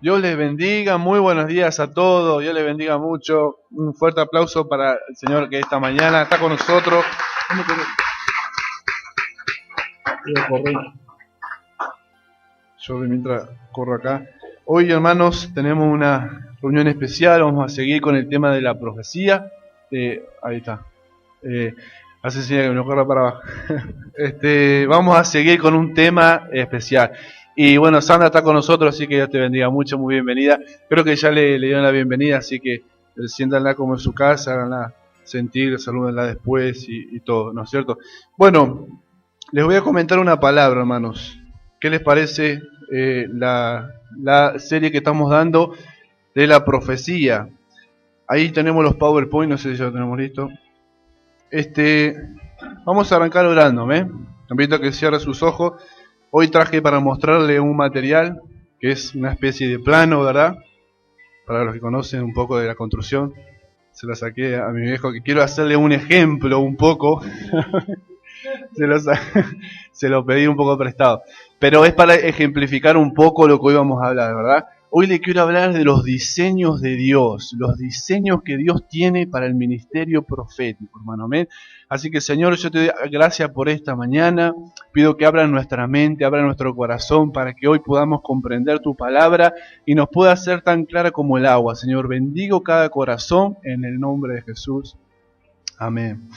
Dios les bendiga, muy buenos días a todos, Dios les bendiga mucho. Un fuerte aplauso para el Señor que esta mañana está con nosotros. Yo mientras corro acá. Hoy, hermanos, tenemos una reunión especial, vamos a seguir con el tema de la profecía. Ahí está. Hace señal que me lo corra para abajo. Vamos a seguir con un tema especial. Y bueno, Sandra está con nosotros, así que Dios te bendiga mucho, muy bienvenida. Creo que ya le dieron la bienvenida, así que siéntanla como en su casa, háganla sentir, salúdenla después y todo, ¿no es cierto? Bueno, les voy a comentar una palabra, hermanos. ¿Qué les parece la serie que estamos dando de la profecía? Ahí tenemos los PowerPoint, no sé si ya lo tenemos listo. Vamos a arrancar orando, ¿eh? Invito a que cierre sus ojos. Hoy traje para mostrarle un material que es una especie de plano, ¿verdad? Para los que conocen un poco de la construcción. Se lo saqué a mi viejo, que quiero hacerle un ejemplo un poco. Se lo pedí un poco prestado. Pero es para ejemplificar un poco lo que hoy vamos a hablar, ¿verdad? Hoy le quiero hablar de los diseños de Dios, los diseños que Dios tiene para el ministerio profético, hermano. Amén. Así que, Señor, yo te doy gracias por esta mañana. Pido que abra nuestra mente, abra nuestro corazón para que hoy podamos comprender tu palabra y nos pueda ser tan clara como el agua. Señor, bendigo cada corazón en el nombre de Jesús. Amén.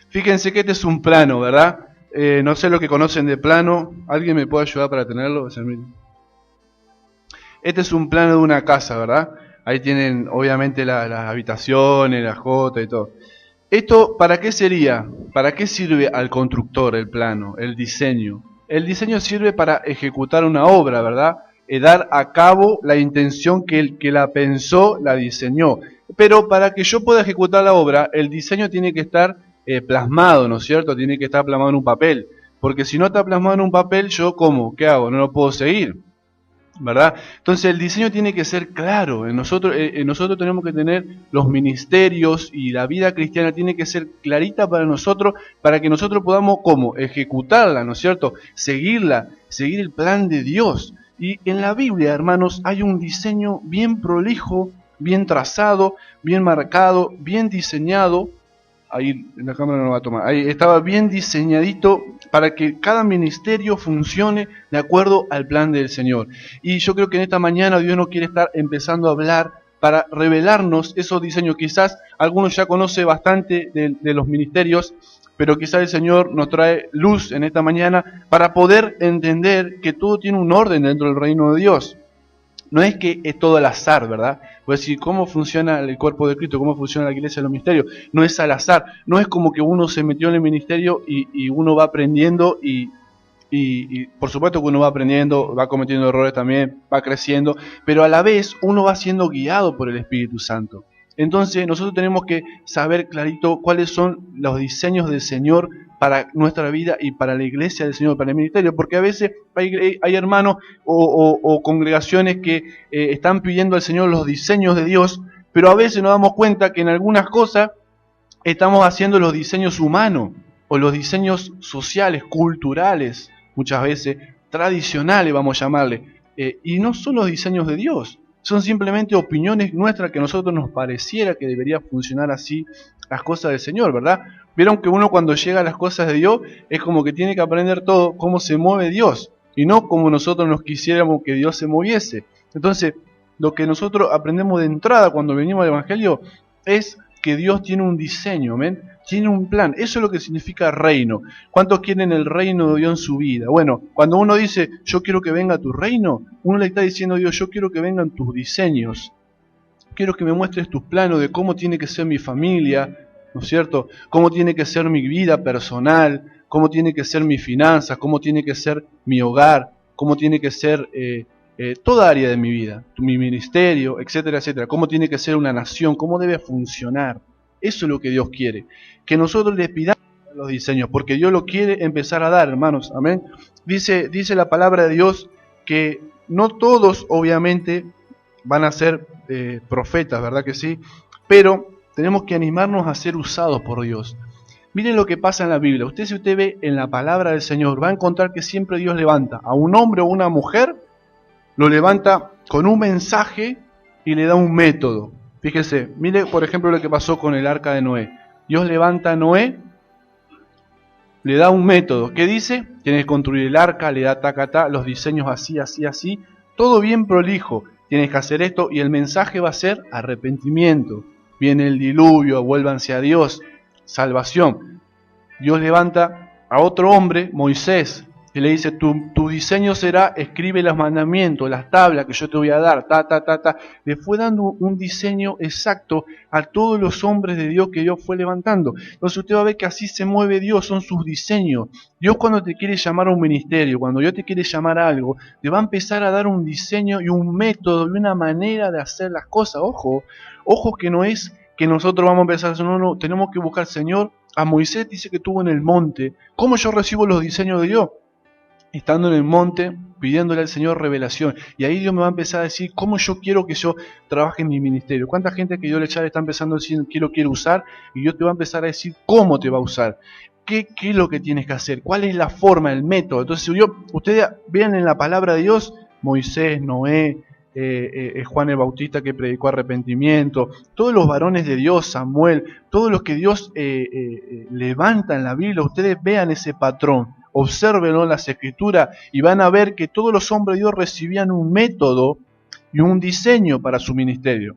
Fíjense que este es un plano, ¿verdad? No sé lo que conocen de plano. ¿Alguien me puede ayudar para tenerlo? Este es un plano de una casa, ¿verdad? Ahí tienen obviamente las habitaciones, la jota y todo. ¿Esto para qué sería? ¿Para qué sirve al constructor el plano, el diseño? El diseño sirve para ejecutar una obra, ¿verdad? Dar a cabo la intención que el que la pensó, la diseñó. Pero para que yo pueda ejecutar la obra, el diseño tiene que estar plasmado, ¿no es cierto? Tiene que estar plasmado en un papel. Porque si no está plasmado en un papel, ¿yo cómo? ¿Qué hago? No lo puedo seguir, ¿verdad? Entonces el diseño tiene que ser claro. Nosotros tenemos que tener los ministerios y la vida cristiana tiene que ser clarita para nosotros, para que nosotros podamos, ¿cómo? Ejecutarla, ¿no es cierto? Seguirla, seguir el plan de Dios. Y en la Biblia, hermanos, hay un diseño bien prolijo, bien trazado, bien marcado, bien diseñado. Ahí en la cámara no lo va a tomar. Ahí estaba bien diseñadito para que cada ministerio funcione de acuerdo al plan del Señor. Y yo creo que en esta mañana Dios nos quiere estar empezando a hablar para revelarnos esos diseños. Quizás algunos ya conocen bastante de los ministerios, pero quizás el Señor nos trae luz en esta mañana para poder entender que todo tiene un orden dentro del reino de Dios. No es que es todo al azar, ¿verdad? Pues decir, ¿cómo funciona el cuerpo de Cristo? ¿Cómo funciona la iglesia de los misterios? No es al azar. No es como que uno se metió en el ministerio y uno va aprendiendo y por supuesto que uno va aprendiendo, va cometiendo errores también, va creciendo, pero a la vez uno va siendo guiado por el Espíritu Santo. Entonces nosotros tenemos que saber clarito cuáles son los diseños del Señor para nuestra vida y para la iglesia del Señor, para el ministerio, porque a veces hay hermanos o congregaciones que están pidiendo al Señor los diseños de Dios, pero a veces nos damos cuenta que en algunas cosas estamos haciendo los diseños humanos o los diseños sociales, culturales, muchas veces tradicionales, vamos a llamarle, y no son los diseños de Dios. Son simplemente opiniones nuestras que a nosotros nos pareciera que debería funcionar así las cosas del Señor, ¿verdad? Vieron que uno cuando llega a las cosas de Dios es como que tiene que aprender todo cómo se mueve Dios y no como nosotros nos quisiéramos que Dios se moviese. Entonces, lo que nosotros aprendemos de entrada cuando venimos al Evangelio es que Dios tiene un diseño, ¿ven? Tiene un plan. Eso es lo que significa reino. ¿Cuántos quieren el reino de Dios en su vida? Bueno, cuando uno dice, yo quiero que venga tu reino, uno le está diciendo a Dios, yo quiero que vengan tus diseños. Quiero que me muestres tus planos de cómo tiene que ser mi familia, ¿no es cierto? Cómo tiene que ser mi vida personal, cómo tiene que ser mis finanzas, cómo tiene que ser mi hogar, cómo tiene que ser toda área de mi vida, mi ministerio, etcétera, etcétera. Cómo tiene que ser una nación, cómo debe funcionar. Eso es lo que Dios quiere. Que nosotros le pidamos los diseños, porque Dios lo quiere empezar a dar, hermanos. Amén. Dice la palabra de Dios que no todos, obviamente, van a ser profetas, ¿verdad que sí? Pero tenemos que animarnos a ser usados por Dios. Miren lo que pasa en la Biblia. Si usted ve en la palabra del Señor, va a encontrar que siempre Dios levanta a un hombre o una mujer, lo levanta con un mensaje y le da un método. Fíjese, mire por ejemplo lo que pasó con el arca de Noé. Dios levanta a Noé, le da un método. ¿Qué dice? Tienes que construir el arca, le da tacatá, los diseños así, así, así. Todo bien prolijo. Tienes que hacer esto y el mensaje va a ser arrepentimiento. Viene el diluvio, vuélvanse a Dios, salvación. Dios levanta a otro hombre, Moisés, y le dice, tu diseño será, escribe los mandamientos, las tablas que yo te voy a dar, Le fue dando un diseño exacto a todos los hombres de Dios que Dios fue levantando. Entonces usted va a ver que así se mueve Dios, son sus diseños. Dios cuando te quiere llamar a un ministerio, cuando Dios te quiere llamar a algo, te va a empezar a dar un diseño y un método y una manera de hacer las cosas. Ojo que no es que nosotros vamos a empezar, no, tenemos que buscar, Señor, a Moisés dice que estuvo en el monte. ¿Cómo yo recibo los diseños de Dios? Estando en el monte, pidiéndole al Señor revelación. Y ahí Dios me va a empezar a decir cómo yo quiero que yo trabaje en mi ministerio. ¿Cuánta gente que Dios le está empezando a decir quiero usar? Y Dios te va a empezar a decir cómo te va a usar. ¿Qué es lo que tienes que hacer? ¿Cuál es la forma, el método? Entonces ustedes vean en la palabra de Dios, Moisés, Noé, Juan el Bautista que predicó arrepentimiento, todos los varones de Dios, Samuel, todos los que Dios levanta en la Biblia, ustedes vean ese patrón. Obsérvenlo en las Escrituras y van a ver que todos los hombres de Dios recibían un método y un diseño para su ministerio.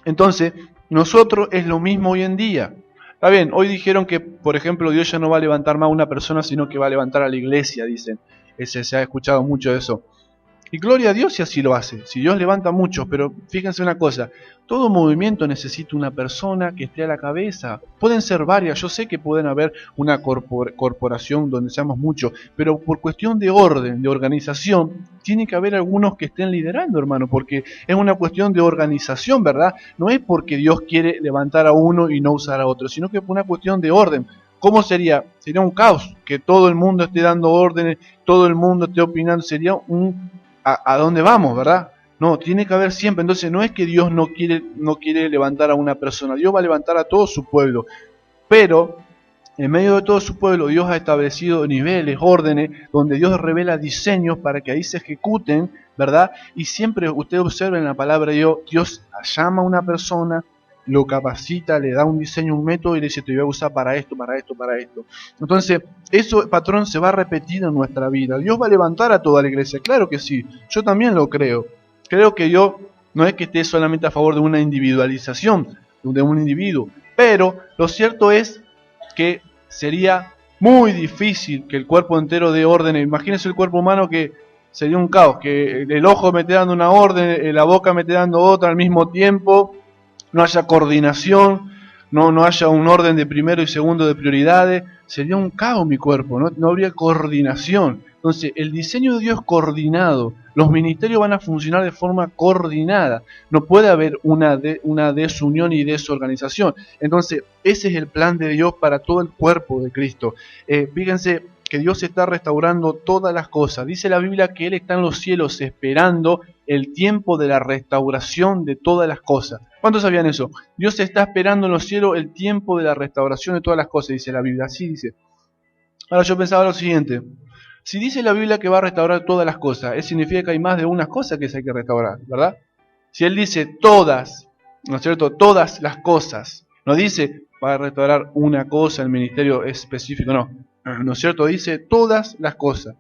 Entonces, nosotros es lo mismo hoy en día. Está bien, hoy dijeron que, por ejemplo, Dios ya no va a levantar más a una persona, sino que va a levantar a la iglesia, dicen. Se ha escuchado mucho de eso. Y gloria a Dios si así lo hace, si Dios levanta a muchos, pero fíjense una cosa, todo movimiento necesita una persona que esté a la cabeza. Pueden ser varias, yo sé que pueden haber una corporación donde seamos muchos, pero por cuestión de orden, de organización, tiene que haber algunos que estén liderando, hermano, porque es una cuestión de organización, ¿verdad? No es porque Dios quiere levantar a uno y no usar a otro, sino que es una cuestión de orden. ¿Cómo sería? Sería un caos, que todo el mundo esté dando órdenes, todo el mundo esté opinando, sería ¿A dónde vamos, verdad? No, tiene que haber siempre. Entonces no es que Dios no quiere levantar a una persona. Dios va a levantar a todo su pueblo. Pero en medio de todo su pueblo Dios ha establecido niveles, órdenes, donde Dios revela diseños para que ahí se ejecuten, ¿verdad? Y siempre usted observa en la palabra de Dios, Dios llama a una persona, lo capacita, le da un diseño, un método y le dice, te voy a usar para esto, para esto, para esto. Entonces, eso, patrón, se va a repetir en nuestra vida. Dios va a levantar a toda la iglesia, claro que sí, yo también lo creo. Creo que Dios no es que esté solamente a favor de una individualización de un individuo, pero lo cierto es que sería muy difícil que el cuerpo entero dé órdenes. Imagínense el cuerpo humano que sería un caos, que el ojo me esté dando una orden, la boca me esté dando otra al mismo tiempo, no haya coordinación, no haya un orden de primero y segundo de prioridades, sería un caos mi cuerpo, no habría coordinación. Entonces, el diseño de Dios es coordinado, los ministerios van a funcionar de forma coordinada, no puede haber una desunión y desorganización. Entonces, ese es el plan de Dios para todo el cuerpo de Cristo. Fíjense que Dios está restaurando todas las cosas. Dice la Biblia que Él está en los cielos esperando el tiempo de la restauración de todas las cosas. ¿Cuántos sabían eso? Dios está esperando en los cielos el tiempo de la restauración de todas las cosas, dice la Biblia. Así dice. Ahora yo pensaba lo siguiente. Si dice la Biblia que va a restaurar todas las cosas, eso significa que hay más de una cosa que se hay que restaurar, ¿verdad? Si Él dice todas, ¿no es cierto? Todas las cosas. No dice para restaurar una cosa, el ministerio específico, no. ¿No es cierto? Dice todas las cosas.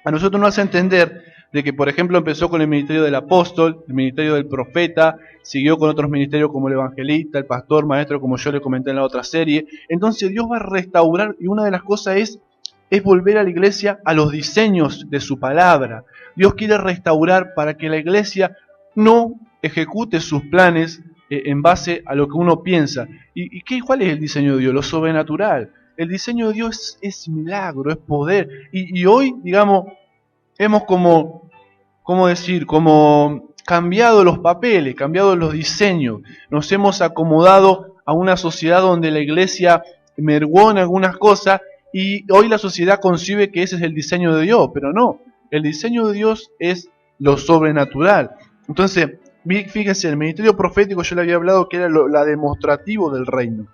A nosotros nos hace entender de que, por ejemplo, empezó con el ministerio del apóstol, el ministerio del profeta, siguió con otros ministerios como el evangelista, el pastor, maestro, como yo le comenté en la otra serie. Entonces Dios va a restaurar, y una de las cosas es volver a la iglesia a los diseños de su palabra. Dios quiere restaurar para que la iglesia no ejecute sus planes en base a lo que uno piensa. ¿Cuál es el diseño de Dios? Lo sobrenatural. El diseño de Dios es milagro, es poder. Y hoy, digamos, hemos como cambiado los papeles, cambiado los diseños. Nos hemos acomodado a una sociedad donde la iglesia mergó en algunas cosas y hoy la sociedad concibe que ese es el diseño de Dios, pero no. El diseño de Dios es lo sobrenatural. Entonces, fíjense, el ministerio profético yo le había hablado que era la demostrativo del reino.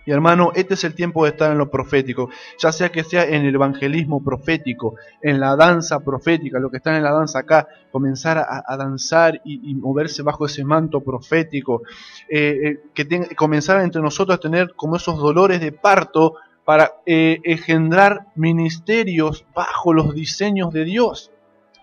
Y hermano, este es el tiempo de estar en lo profético, ya sea que sea en el evangelismo profético, en la danza profética, lo que están en la danza acá, comenzar a danzar y moverse bajo ese manto profético, comenzar entre nosotros a tener como esos dolores de parto para engendrar ministerios bajo los diseños de Dios.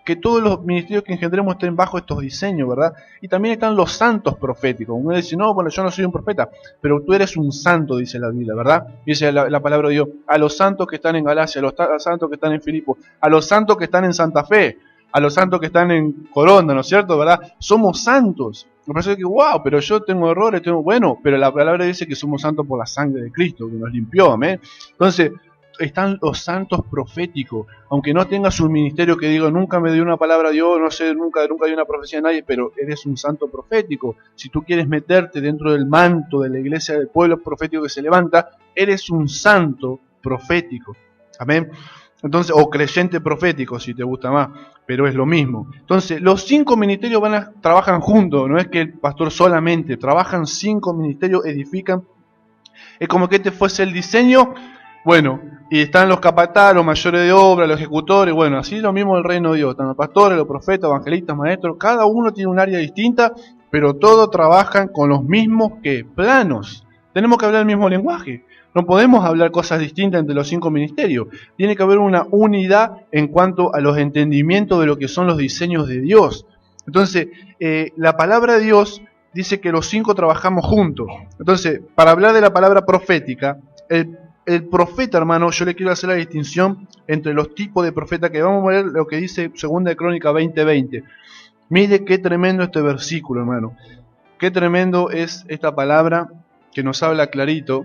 Que todos los ministerios que engendremos estén bajo estos diseños, ¿verdad? Y también están los santos proféticos. Uno dice, no, bueno, yo no soy un profeta, pero tú eres un santo, dice la Biblia, ¿verdad? Dice la palabra de Dios, a los santos que están en Galacia, a los santos que están en Filipos, a los santos que están en Santa Fe, a los santos que están en Coronda, ¿no es cierto? ¿Verdad? Somos santos. Me parece que, wow, pero yo tengo errores, bueno, pero la palabra dice que somos santos por la sangre de Cristo, que nos limpió, amén. Entonces, están los santos proféticos, aunque no tengas un ministerio que diga, nunca me dio una palabra a Dios, no sé, nunca dio una profecía a nadie, pero eres un santo profético. Si tú quieres meterte dentro del manto de la iglesia del pueblo profético que se levanta, eres un santo profético. Amén. Entonces, o creyente profético, si te gusta más, pero es lo mismo. Entonces, los 5 ministerios trabajan juntos, no es que el pastor solamente, trabajan 5 ministerios, edifican. Es como que este fuese el diseño. Bueno, y están los capataz, los mayores de obra, los ejecutores, bueno, así lo mismo el reino de Dios. Están los pastores, los profetas, evangelistas, maestros, cada uno tiene un área distinta, pero todos trabajan con los mismos planos. Tenemos que hablar el mismo lenguaje. No podemos hablar cosas distintas entre los 5 ministerios. Tiene que haber una unidad en cuanto a los entendimientos de lo que son los diseños de Dios. Entonces, la palabra de Dios dice que los 5 trabajamos juntos. Entonces, para hablar de la palabra profética, el profeta, hermano, yo le quiero hacer la distinción entre los tipos de profeta, que vamos a ver lo que dice 2 de Crónica 20:20. Mire qué tremendo este versículo, hermano. Qué tremendo es esta palabra que nos habla clarito.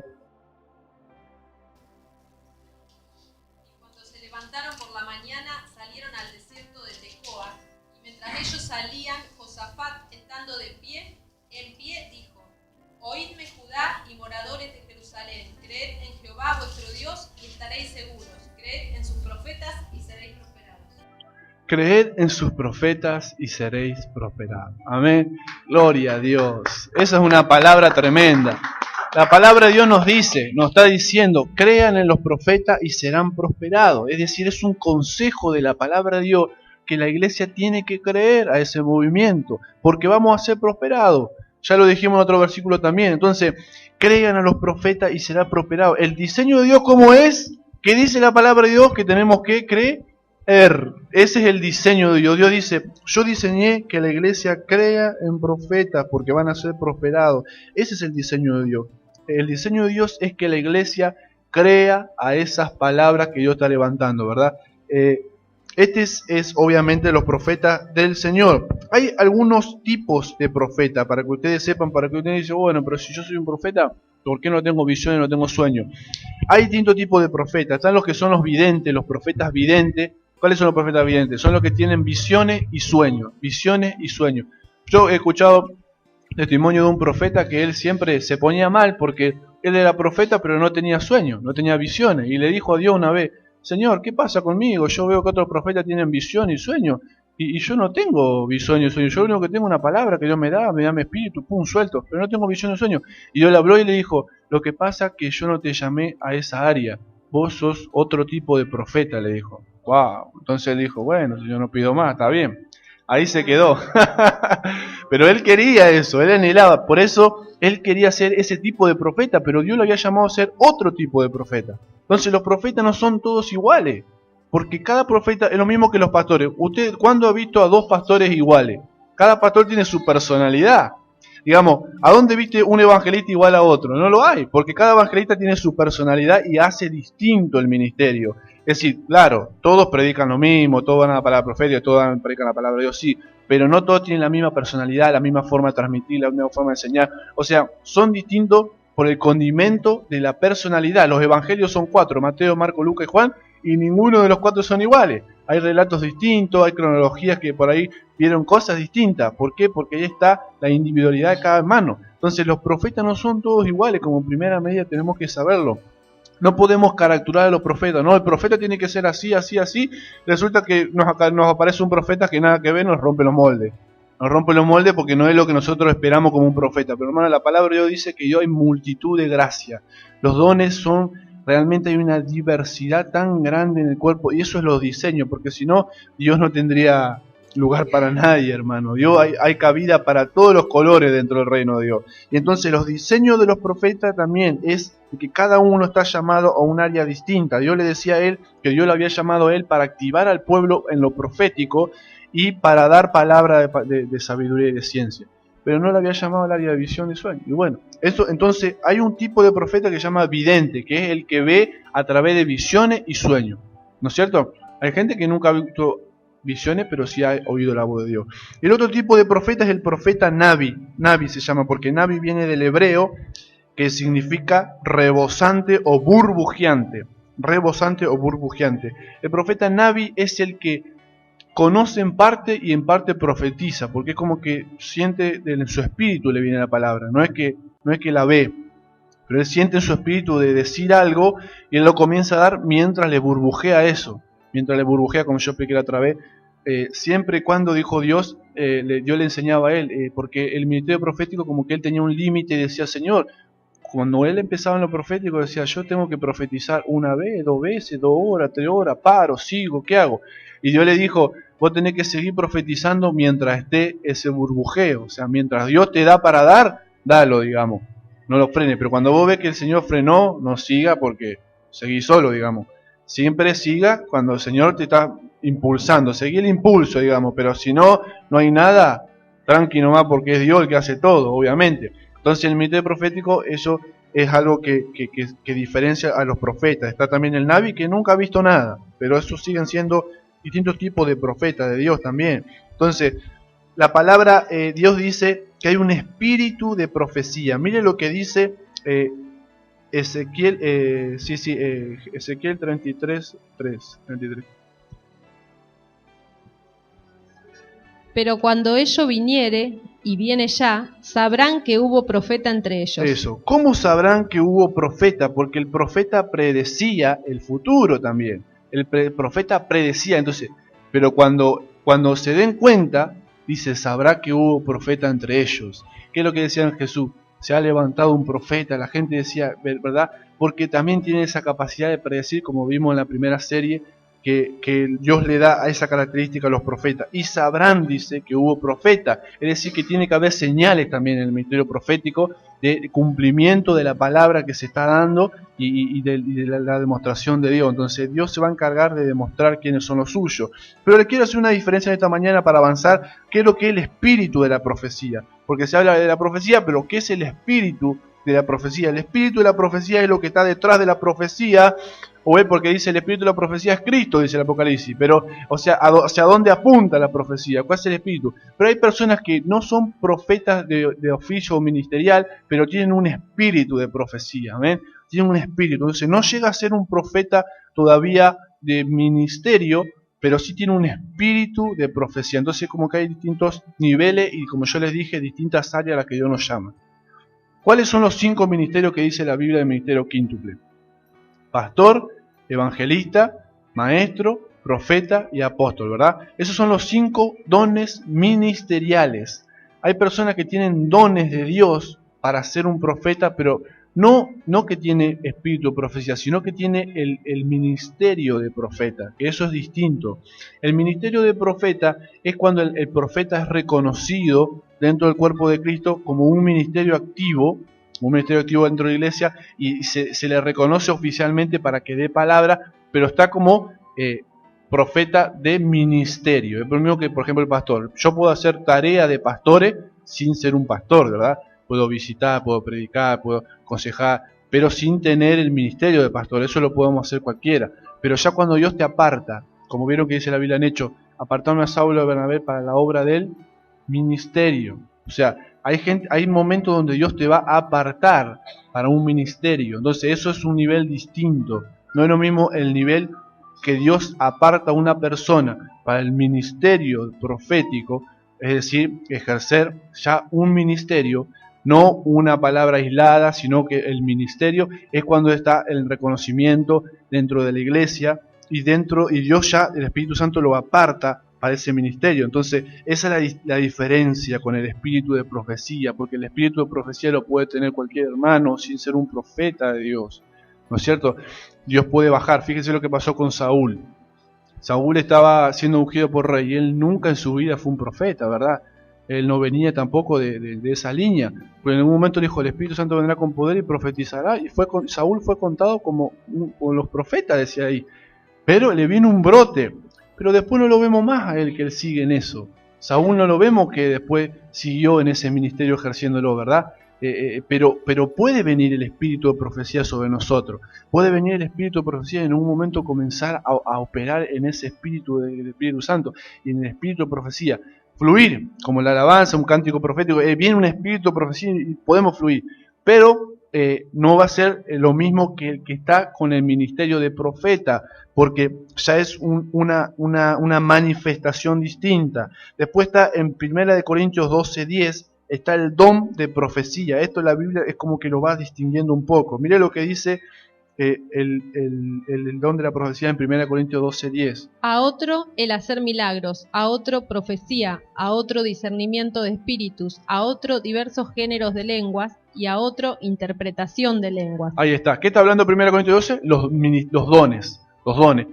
Cuando se levantaron por la mañana, salieron al desierto de Tecoa, y mientras ellos salían, Josafat, estando de pie, en pie dijo: Oídme, Judá y moradores de Jerusalén, creed en Jehová vuestro Dios y estaréis seguros, creed en sus profetas y seréis prosperados. Creed en sus profetas y seréis prosperados. Amén. Gloria a Dios. Esa es una palabra tremenda. La palabra de Dios nos dice, nos está diciendo, crean en los profetas y serán prosperados. Es decir, es un consejo de la palabra de Dios que la iglesia tiene que creer a ese movimiento, porque vamos a ser prosperados. Ya lo dijimos en otro versículo también. Entonces, crean a los profetas y será prosperado. El diseño de Dios, ¿cómo es? ¿Qué dice la palabra de Dios? Que tenemos que creer. Ese es el diseño de Dios. Dios dice, yo diseñé que la iglesia crea en profetas porque van a ser prosperados. Ese es el diseño de Dios. El diseño de Dios es que la iglesia crea a esas palabras que Dios está levantando, ¿verdad? Este es obviamente los profetas del Señor. Hay algunos tipos de profeta, para que ustedes sepan, para que ustedes dicen, bueno, pero si yo soy un profeta, ¿por qué no tengo visiones, no tengo sueños? Hay distintos tipos de profetas. Están los que son los videntes, los profetas videntes. ¿Cuáles son los profetas videntes? Son los que tienen visiones y sueños. Visiones y sueños. Yo he escuchado testimonio de un profeta que él siempre se ponía mal porque él era profeta pero no tenía sueños, no tenía visiones. Y le dijo a Dios una vez, Señor, ¿qué pasa conmigo? Yo veo que otros profetas tienen visión y sueño. Y yo no tengo visión y sueño. Yo lo único que tengo es una palabra que Dios me da mi espíritu, pum, suelto. Pero no tengo visión y sueño. Y Dios le habló y le dijo, lo que pasa es que yo no te llamé a esa área. Vos sos otro tipo de profeta, le dijo. Wow. Entonces él dijo, bueno, yo no pido más, está bien. Ahí se quedó. Pero él quería eso, él anhelaba. Por eso él quería ser ese tipo de profeta, pero Dios lo había llamado a ser otro tipo de profeta. Entonces los profetas no son todos iguales. Porque cada profeta es lo mismo que los pastores. ¿Usted cuándo ha visto a 2 pastores iguales? Cada pastor tiene su personalidad. Digamos, ¿a dónde viste un evangelista igual a otro? No lo hay, porque cada evangelista tiene su personalidad y hace distinto el ministerio. Es decir, claro, todos predican lo mismo, todos van a la palabra profética, todos predican la palabra de Dios, sí, pero no todos tienen la misma personalidad, la misma forma de transmitir, la misma forma de enseñar. O sea, son distintos por el condimento de la personalidad. Los evangelios son 4, Mateo, Marco, Lucas y Juan, y ninguno de los 4 son iguales. Hay relatos distintos, hay cronologías que por ahí vieron cosas distintas. ¿Por qué? Porque ahí está la individualidad de cada hermano. Entonces los profetas no son todos iguales, como primera medida tenemos que saberlo. No podemos caracterizar a los profetas, no, el profeta tiene que ser así, así, así. Resulta que nos aparece un profeta que nada que ver, nos rompe los moldes. nos rompe los moldes porque no es lo que nosotros esperamos como un profeta. Pero hermano, la palabra de Dios dice que Dios hay multitud de gracia. Los dones son, realmente hay una diversidad tan grande en el cuerpo, y eso es los diseños, porque si no, Dios no tendría lugar para nadie, hermano. Dios hay cabida para todos los colores dentro del reino de Dios. Y entonces los diseños de los profetas también es que cada uno está llamado a un área distinta. Dios le decía a él que Dios lo había llamado a él para activar al pueblo en lo profético y para dar palabra de sabiduría y de ciencia. Pero no le había llamado al área de visión y sueño. Y bueno, eso, entonces hay un tipo de profeta que se llama vidente, que es el que ve a través de visiones y sueños. ¿No es cierto? Hay gente que nunca ha visto visiones, pero sí ha oído la voz de Dios. El otro tipo de profeta es el profeta Navi. Navi se llama porque Navi viene del hebreo, que significa rebosante o burbujeante. Rebosante o burbujeante. El profeta Navi es el que conoce en parte y en parte profetiza, porque es como que siente en su espíritu le viene la palabra, no es que la ve, pero él siente en su espíritu de decir algo y él lo comienza a dar mientras le burbujea eso, mientras le burbujea, como yo expliqué la otra vez. Siempre y cuando dijo Dios, yo le enseñaba a él, porque el ministerio profético como que él tenía un límite y decía, Señor, cuando él empezaba en lo profético decía, yo tengo que profetizar una vez, 2 veces, 2 horas, 3 horas, paro, sigo, ¿qué hago? Y Dios le dijo, vos tenés que seguir profetizando mientras esté ese burbujeo, o sea, mientras Dios te da para dar, dalo, digamos, no lo frenes, pero cuando vos ves que el Señor frenó, no siga porque seguí solo, digamos, siempre siga cuando el Señor te está impulsando, seguí el impulso, digamos, pero si no, no hay nada, tranqui nomás porque es Dios el que hace todo, obviamente. Entonces el ministerio profético, eso es algo que diferencia a los profetas. Está también el Navi, que nunca ha visto nada, pero esos siguen siendo distintos tipos de profetas de Dios también. Entonces, la palabra, Dios dice que hay un espíritu de profecía. Mire lo que dice Ezequiel, Ezequiel 33. Pero cuando ello viniere, y viene ya, sabrán que hubo profeta entre ellos. Eso. ¿Cómo sabrán que hubo profeta? Porque el profeta predecía el futuro también. El profeta predecía, entonces, pero cuando se den cuenta, dice, sabrá que hubo profeta entre ellos. ¿Qué es lo que decía Jesús? Se ha levantado un profeta, la gente decía, ¿verdad? Porque también tiene esa capacidad de predecir, como vimos en la primera serie, que Dios le da a esa característica a los profetas. Y sabrán, dice, que hubo profeta. Es decir, que tiene que haber señales también en el ministerio profético de cumplimiento de la palabra que se está dando y de la demostración de Dios. Entonces Dios se va a encargar de demostrar quiénes son los suyos. Pero le quiero hacer una diferencia en esta mañana para avanzar. ¿Qué es lo que es el espíritu de la profecía? Porque se habla de la profecía, pero ¿qué es el espíritu de la profecía? El espíritu de la profecía es lo que está detrás de la profecía. O es porque dice el espíritu de la profecía es Cristo, dice el Apocalipsis, pero, o sea, ¿hacia dónde apunta la profecía? ¿Cuál es el espíritu? Pero hay personas que no son profetas de oficio o ministerial, pero tienen un espíritu de profecía, ¿ven? Tienen un espíritu, entonces no llega a ser un profeta todavía de ministerio, pero sí tiene un espíritu de profecía. Entonces como que hay distintos niveles y, como yo les dije, distintas áreas a las que Dios nos llama. ¿Cuáles son los 5 ministerios que dice la Biblia del ministerio quíntuple? Pastor, evangelista, maestro, profeta y apóstol, ¿verdad? Esos son los 5 dones ministeriales. Hay personas que tienen dones de Dios para ser un profeta, pero no que tiene espíritu de profecía, sino que tiene el ministerio de profeta, que eso es distinto. El ministerio de profeta es cuando el profeta es reconocido dentro del cuerpo de Cristo como un ministerio activo dentro de la iglesia, y se le reconoce oficialmente para que dé palabra, pero está como profeta de ministerio. Es lo mismo que, por ejemplo, el pastor. Yo puedo hacer tarea de pastores sin ser un pastor, ¿verdad? Puedo visitar, puedo predicar, puedo aconsejar, pero sin tener el ministerio de pastor. Eso lo podemos hacer cualquiera. Pero ya cuando Dios te aparta, como vieron que dice la Biblia en Hechos, apartaron a Saulo y a Bernabé para la obra del ministerio. O sea, hay momentos donde Dios te va a apartar para un ministerio. Entonces eso es un nivel distinto. No es lo mismo el nivel que Dios aparta a una persona para el ministerio profético, es decir, ejercer ya un ministerio, no una palabra aislada, sino que el ministerio es cuando está el reconocimiento dentro de la iglesia y Dios ya, el Espíritu Santo lo aparta para ese ministerio. Entonces, esa es la diferencia con el espíritu de profecía, porque el espíritu de profecía lo puede tener cualquier hermano sin ser un profeta de Dios, ¿no es cierto? Dios puede bajar. Fíjese lo que pasó con Saúl. Saúl estaba siendo ungido por rey y él nunca en su vida fue un profeta, ¿verdad? Él no venía tampoco de esa línea, pero en algún momento dijo, el Espíritu Santo vendrá con poder y profetizará, y Saúl fue contado como los profetas, decía ahí, pero le vino un brote, pero después no lo vemos más a él, que él sigue en eso. Saúl no lo vemos que después siguió en ese ministerio ejerciéndolo, ¿verdad? Pero puede venir el espíritu de profecía sobre nosotros, puede venir el espíritu de profecía y en un momento comenzar a operar en ese espíritu del Espíritu Santo y en el espíritu de profecía, fluir, como la alabanza, un cántico profético, viene un espíritu de profecía y podemos fluir, pero no va a ser lo mismo que el que está con el ministerio de profeta, porque ya es una manifestación distinta. Después está en 1 Corintios 12:10, está el don de profecía. Esto la Biblia es como que lo va distinguiendo un poco. Mire lo que dice el don de la profecía en 1 Corintios 12:10. A otro el hacer milagros, a otro profecía, a otro discernimiento de espíritus, a otro diversos géneros de lenguas y a otro interpretación de lenguas. Ahí está. ¿Qué está hablando 1 Corintios 12? Los dones. Los dones.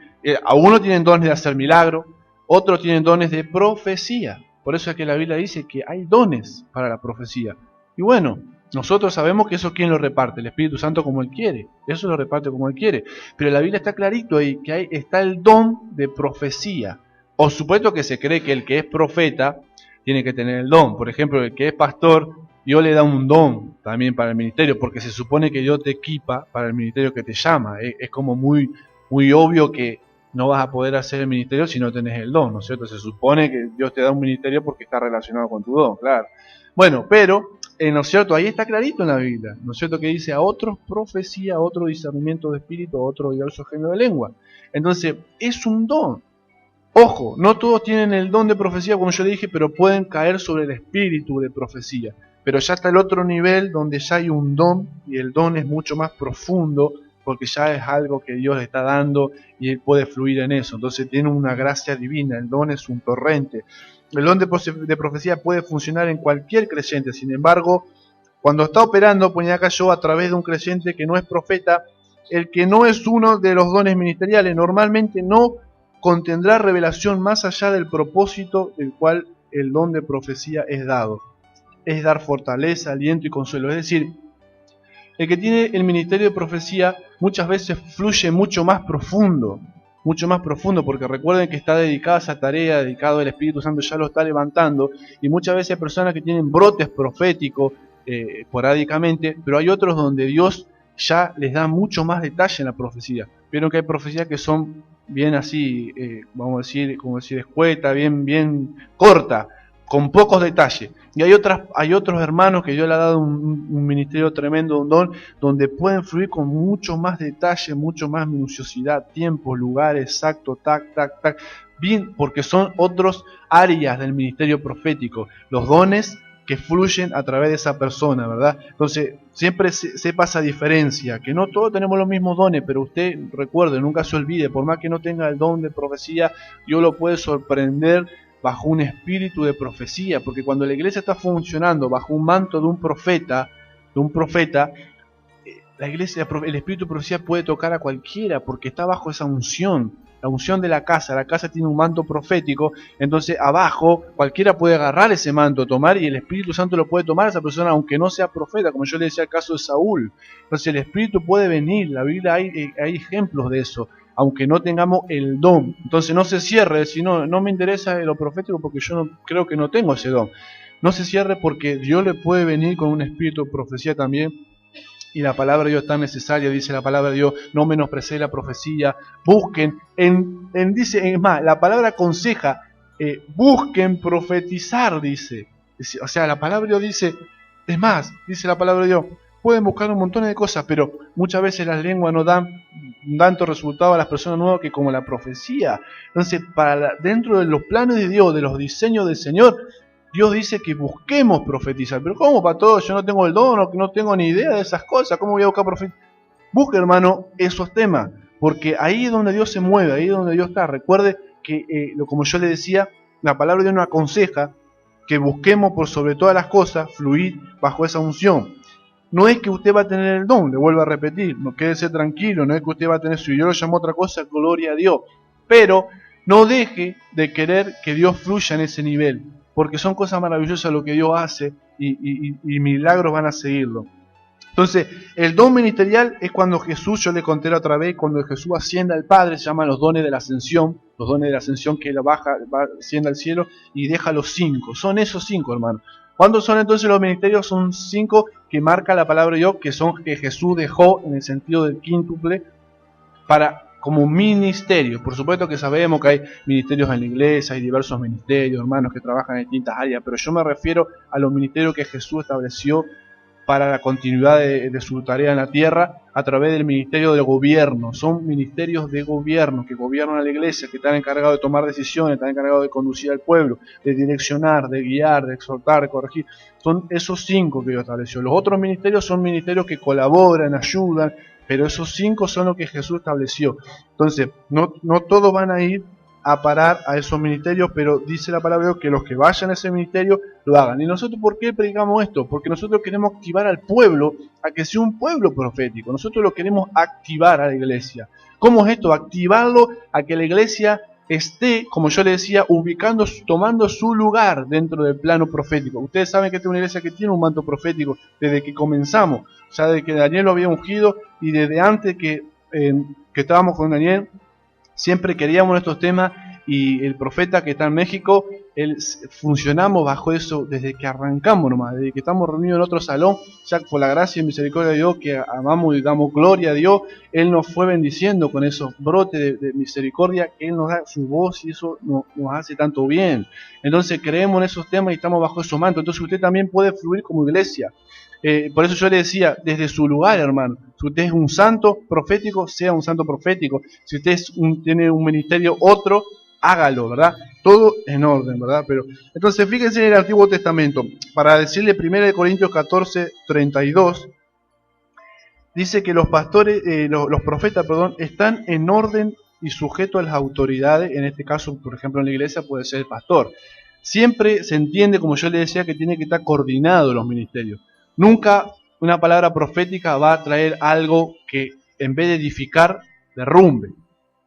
A uno tienen dones de hacer milagros, otros tienen dones de profecía. Por eso es que la Biblia dice que hay dones para la profecía. Y bueno, nosotros sabemos que eso ¿quién lo reparte? El Espíritu Santo como Él quiere. Eso lo reparte como Él quiere. Pero la Biblia está clarito ahí, que ahí está el don de profecía. Por supuesto que se cree que el que es profeta tiene que tener el don. Por ejemplo, el que es pastor, Dios le da un don también para el ministerio, porque se supone que Dios te equipa para el ministerio que te llama. Es como muy obvio que no vas a poder hacer el ministerio si no tenés el don, ¿no es cierto? Se supone que Dios te da un ministerio porque está relacionado con tu don, claro. Bueno, pero, ¿no es cierto? Ahí está clarito en la Biblia, ¿no es cierto? Que dice a otros profecía, a otro discernimiento de espíritu, a otro diverso género de lengua. Entonces, es un don. Ojo, no todos tienen el don de profecía, como yo le dije, pero pueden caer sobre el espíritu de profecía. Pero ya está el otro nivel donde ya hay un don, y el don es mucho más profundo, porque ya es algo que Dios le está dando y Él puede fluir en eso. Entonces tiene una gracia divina, el don es un torrente. El don de profecía puede funcionar en cualquier creyente, sin embargo, cuando está operando, ponía acá yo, a través de un creyente que no es profeta, el que no es uno de los dones ministeriales, normalmente no contendrá revelación más allá del propósito del cual el don de profecía es dado. Es dar fortaleza, aliento y consuelo. Es decir, el que tiene el ministerio de profecía muchas veces fluye mucho más profundo, porque recuerden que está dedicada a esa tarea, dedicado al Espíritu Santo, ya lo está levantando, y muchas veces hay personas que tienen brotes proféticos esporádicamente, pero hay otros donde Dios ya les da mucho más detalle en la profecía. Vieron que hay profecías que son bien así, vamos a decir, como decir, escueta, bien corta, con pocos detalles. Y hay otros hermanos que Dios le ha dado un ministerio tremendo, un don, donde pueden fluir con mucho más detalle, mucho más minuciosidad, tiempo, lugar exacto, tac, bien, porque son otros áreas del ministerio profético, los dones que fluyen a través de esa persona, ¿verdad? Entonces, siempre sepa esa diferencia, que no todos tenemos los mismos dones, pero usted recuerde, nunca se olvide, por más que no tenga el don de profecía, Dios lo puede sorprender bajo un espíritu de profecía, porque cuando la iglesia está funcionando bajo un manto de un profeta, la iglesia, el espíritu de profecía puede tocar a cualquiera, porque está bajo esa unción, la unción de la casa tiene un manto profético, entonces abajo cualquiera puede agarrar ese manto, tomar, y el Espíritu Santo lo puede tomar a esa persona, aunque no sea profeta, como yo le decía el caso de Saúl. Entonces el espíritu puede venir, la Biblia hay ejemplos de eso, aunque no tengamos el don. Entonces no se cierre, si no me interesa lo profético porque yo creo que no tengo ese don. No se cierre, porque Dios le puede venir con un espíritu de profecía también, y la palabra de Dios es tan necesaria. Dice la palabra de Dios, no menosprecéis la profecía, busquen, dice, es más, la palabra aconseja, busquen profetizar, dice. O sea, la palabra de Dios dice, es más, dice la palabra de Dios, pueden buscar un montón de cosas, pero muchas veces las lenguas no dan tanto resultado a las personas nuevas que como la profecía. Entonces, dentro de los planes de Dios, de los diseños del Señor, Dios dice que busquemos profetizar. Pero ¿cómo, para todo? Yo no tengo el don, no tengo ni idea de esas cosas. ¿Cómo voy a buscar profetizar? Busque, hermano, esos temas, porque ahí es donde Dios se mueve, ahí es donde Dios está. Recuerde que, como yo le decía, la palabra de Dios nos aconseja que busquemos por sobre todas las cosas fluir bajo esa unción. No es que usted va a tener el don, le vuelvo a repetir, no quédese tranquilo, no es que usted va a tener, si yo lo llamo otra cosa, gloria a Dios. Pero no deje de querer que Dios fluya en ese nivel, porque son cosas maravillosas lo que Dios hace y milagros van a seguirlo. Entonces, el don ministerial es cuando Jesús, yo le conté la otra vez, cuando Jesús asciende al Padre, se llaman los dones de la ascensión que él asciende al cielo y deja los 5. Son esos 5, hermano. ¿Cuántos son entonces los ministerios? Son 5 que marca la palabra de Dios, que Jesús dejó en el sentido del quíntuple como ministerio. Por supuesto que sabemos que hay ministerios en la iglesia, hay diversos ministerios, hermanos que trabajan en distintas áreas, pero yo me refiero a los ministerios que Jesús estableció para la continuidad de su tarea en la tierra a través del ministerio de gobierno. Son ministerios de gobierno que gobiernan a la iglesia, que están encargados de tomar decisiones, están encargados de conducir al pueblo, de direccionar, de guiar, de exhortar, de corregir. Son esos 5 que Dios estableció. Los otros ministerios son ministerios que colaboran, ayudan, pero esos 5 son los que Jesús estableció. Entonces, no todos van a ir a parar a esos ministerios, pero dice la palabra de Dios que los que vayan a ese ministerio lo hagan. ¿Y nosotros por qué predicamos esto? Porque nosotros queremos activar al pueblo a que sea un pueblo profético. Nosotros lo queremos activar a la iglesia. ¿Cómo es esto? Activarlo a que la iglesia esté, como yo le decía, tomando su lugar dentro del plano profético. Ustedes saben que esta es una iglesia que tiene un manto profético desde que comenzamos, ya desde que Daniel lo había ungido y desde antes que estábamos con Daniel. Siempre queríamos estos temas y el profeta que está en México, funcionamos bajo eso desde que arrancamos nomás, desde que estamos reunidos en otro salón, ya por la gracia y misericordia de Dios que amamos y damos gloria a Dios, Él nos fue bendiciendo con esos brotes de misericordia, que Él nos da su voz y eso nos hace tanto bien. Entonces creemos en esos temas y estamos bajo su manto, entonces usted también puede fluir como iglesia. Por eso yo le decía, desde su lugar, hermano, si usted es un santo profético, sea un santo profético. Si usted tiene un ministerio otro, hágalo, ¿verdad? Todo en orden, ¿verdad? Pero entonces fíjense en el Antiguo Testamento, para decirle 1 Corintios 14, 32, dice que los profetas, están en orden y sujetos a las autoridades. En este caso, por ejemplo, en la iglesia puede ser el pastor. Siempre se entiende, como yo le decía, que tiene que estar coordinado los ministerios. Nunca una palabra profética va a traer algo que en vez de edificar, derrumbe,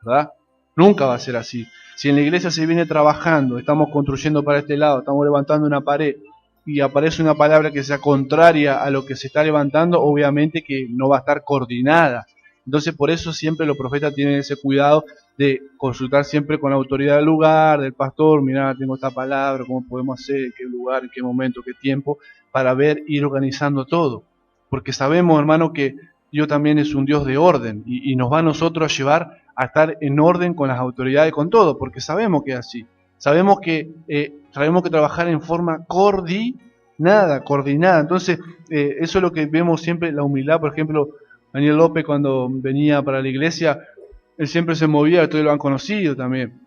¿verdad? Nunca va a ser así. Si en la iglesia se viene trabajando, estamos construyendo para este lado, estamos levantando una pared y aparece una palabra que sea contraria a lo que se está levantando, obviamente que no va a estar coordinada. Entonces por eso siempre los profetas tienen ese cuidado de consultar siempre con la autoridad del lugar, del pastor, mirá, tengo esta palabra, cómo podemos hacer, en qué lugar, en qué momento, qué tiempo, para ir organizando todo. Porque sabemos, hermano, que Dios también es un Dios de orden y nos va a nosotros a llevar a estar en orden con las autoridades, con todo, porque sabemos que es así. Sabemos que tenemos que trabajar en forma coordinada. Entonces, eso es lo que vemos siempre, la humildad. Por ejemplo, Daniel López, cuando venía para la iglesia, él siempre se movía, ustedes lo han conocido también.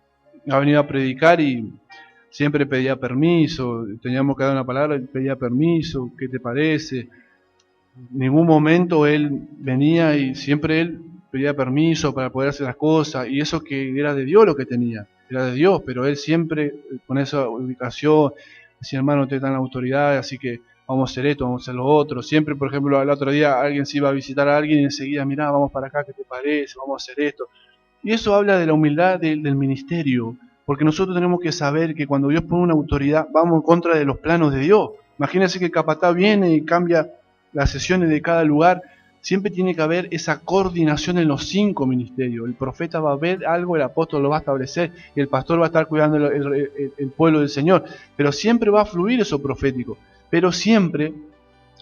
Ha venido a predicar y siempre pedía permiso, teníamos que dar una palabra, pedía permiso, ¿qué te parece? En ningún momento él venía y siempre él pedía permiso para poder hacer las cosas, y eso que era de Dios lo que tenía, era de Dios, pero él siempre con esa ubicación decía, hermano, usted está en la autoridad, así que vamos a hacer esto, vamos a hacer lo otro. Siempre, por ejemplo, el otro día alguien se iba a visitar a alguien y enseguida, mirá, vamos para acá, ¿qué te parece? Vamos a hacer esto. Y eso habla de la humildad del ministerio, porque nosotros tenemos que saber que cuando Dios pone una autoridad, vamos en contra de los planos de Dios. Imagínense que el capataz viene y cambia las sesiones de cada lugar. Siempre tiene que haber esa coordinación en los 5 ministerios. El profeta va a ver algo, el apóstol lo va a establecer y el pastor va a estar cuidando el pueblo del Señor. Pero siempre va a fluir eso profético. Pero siempre,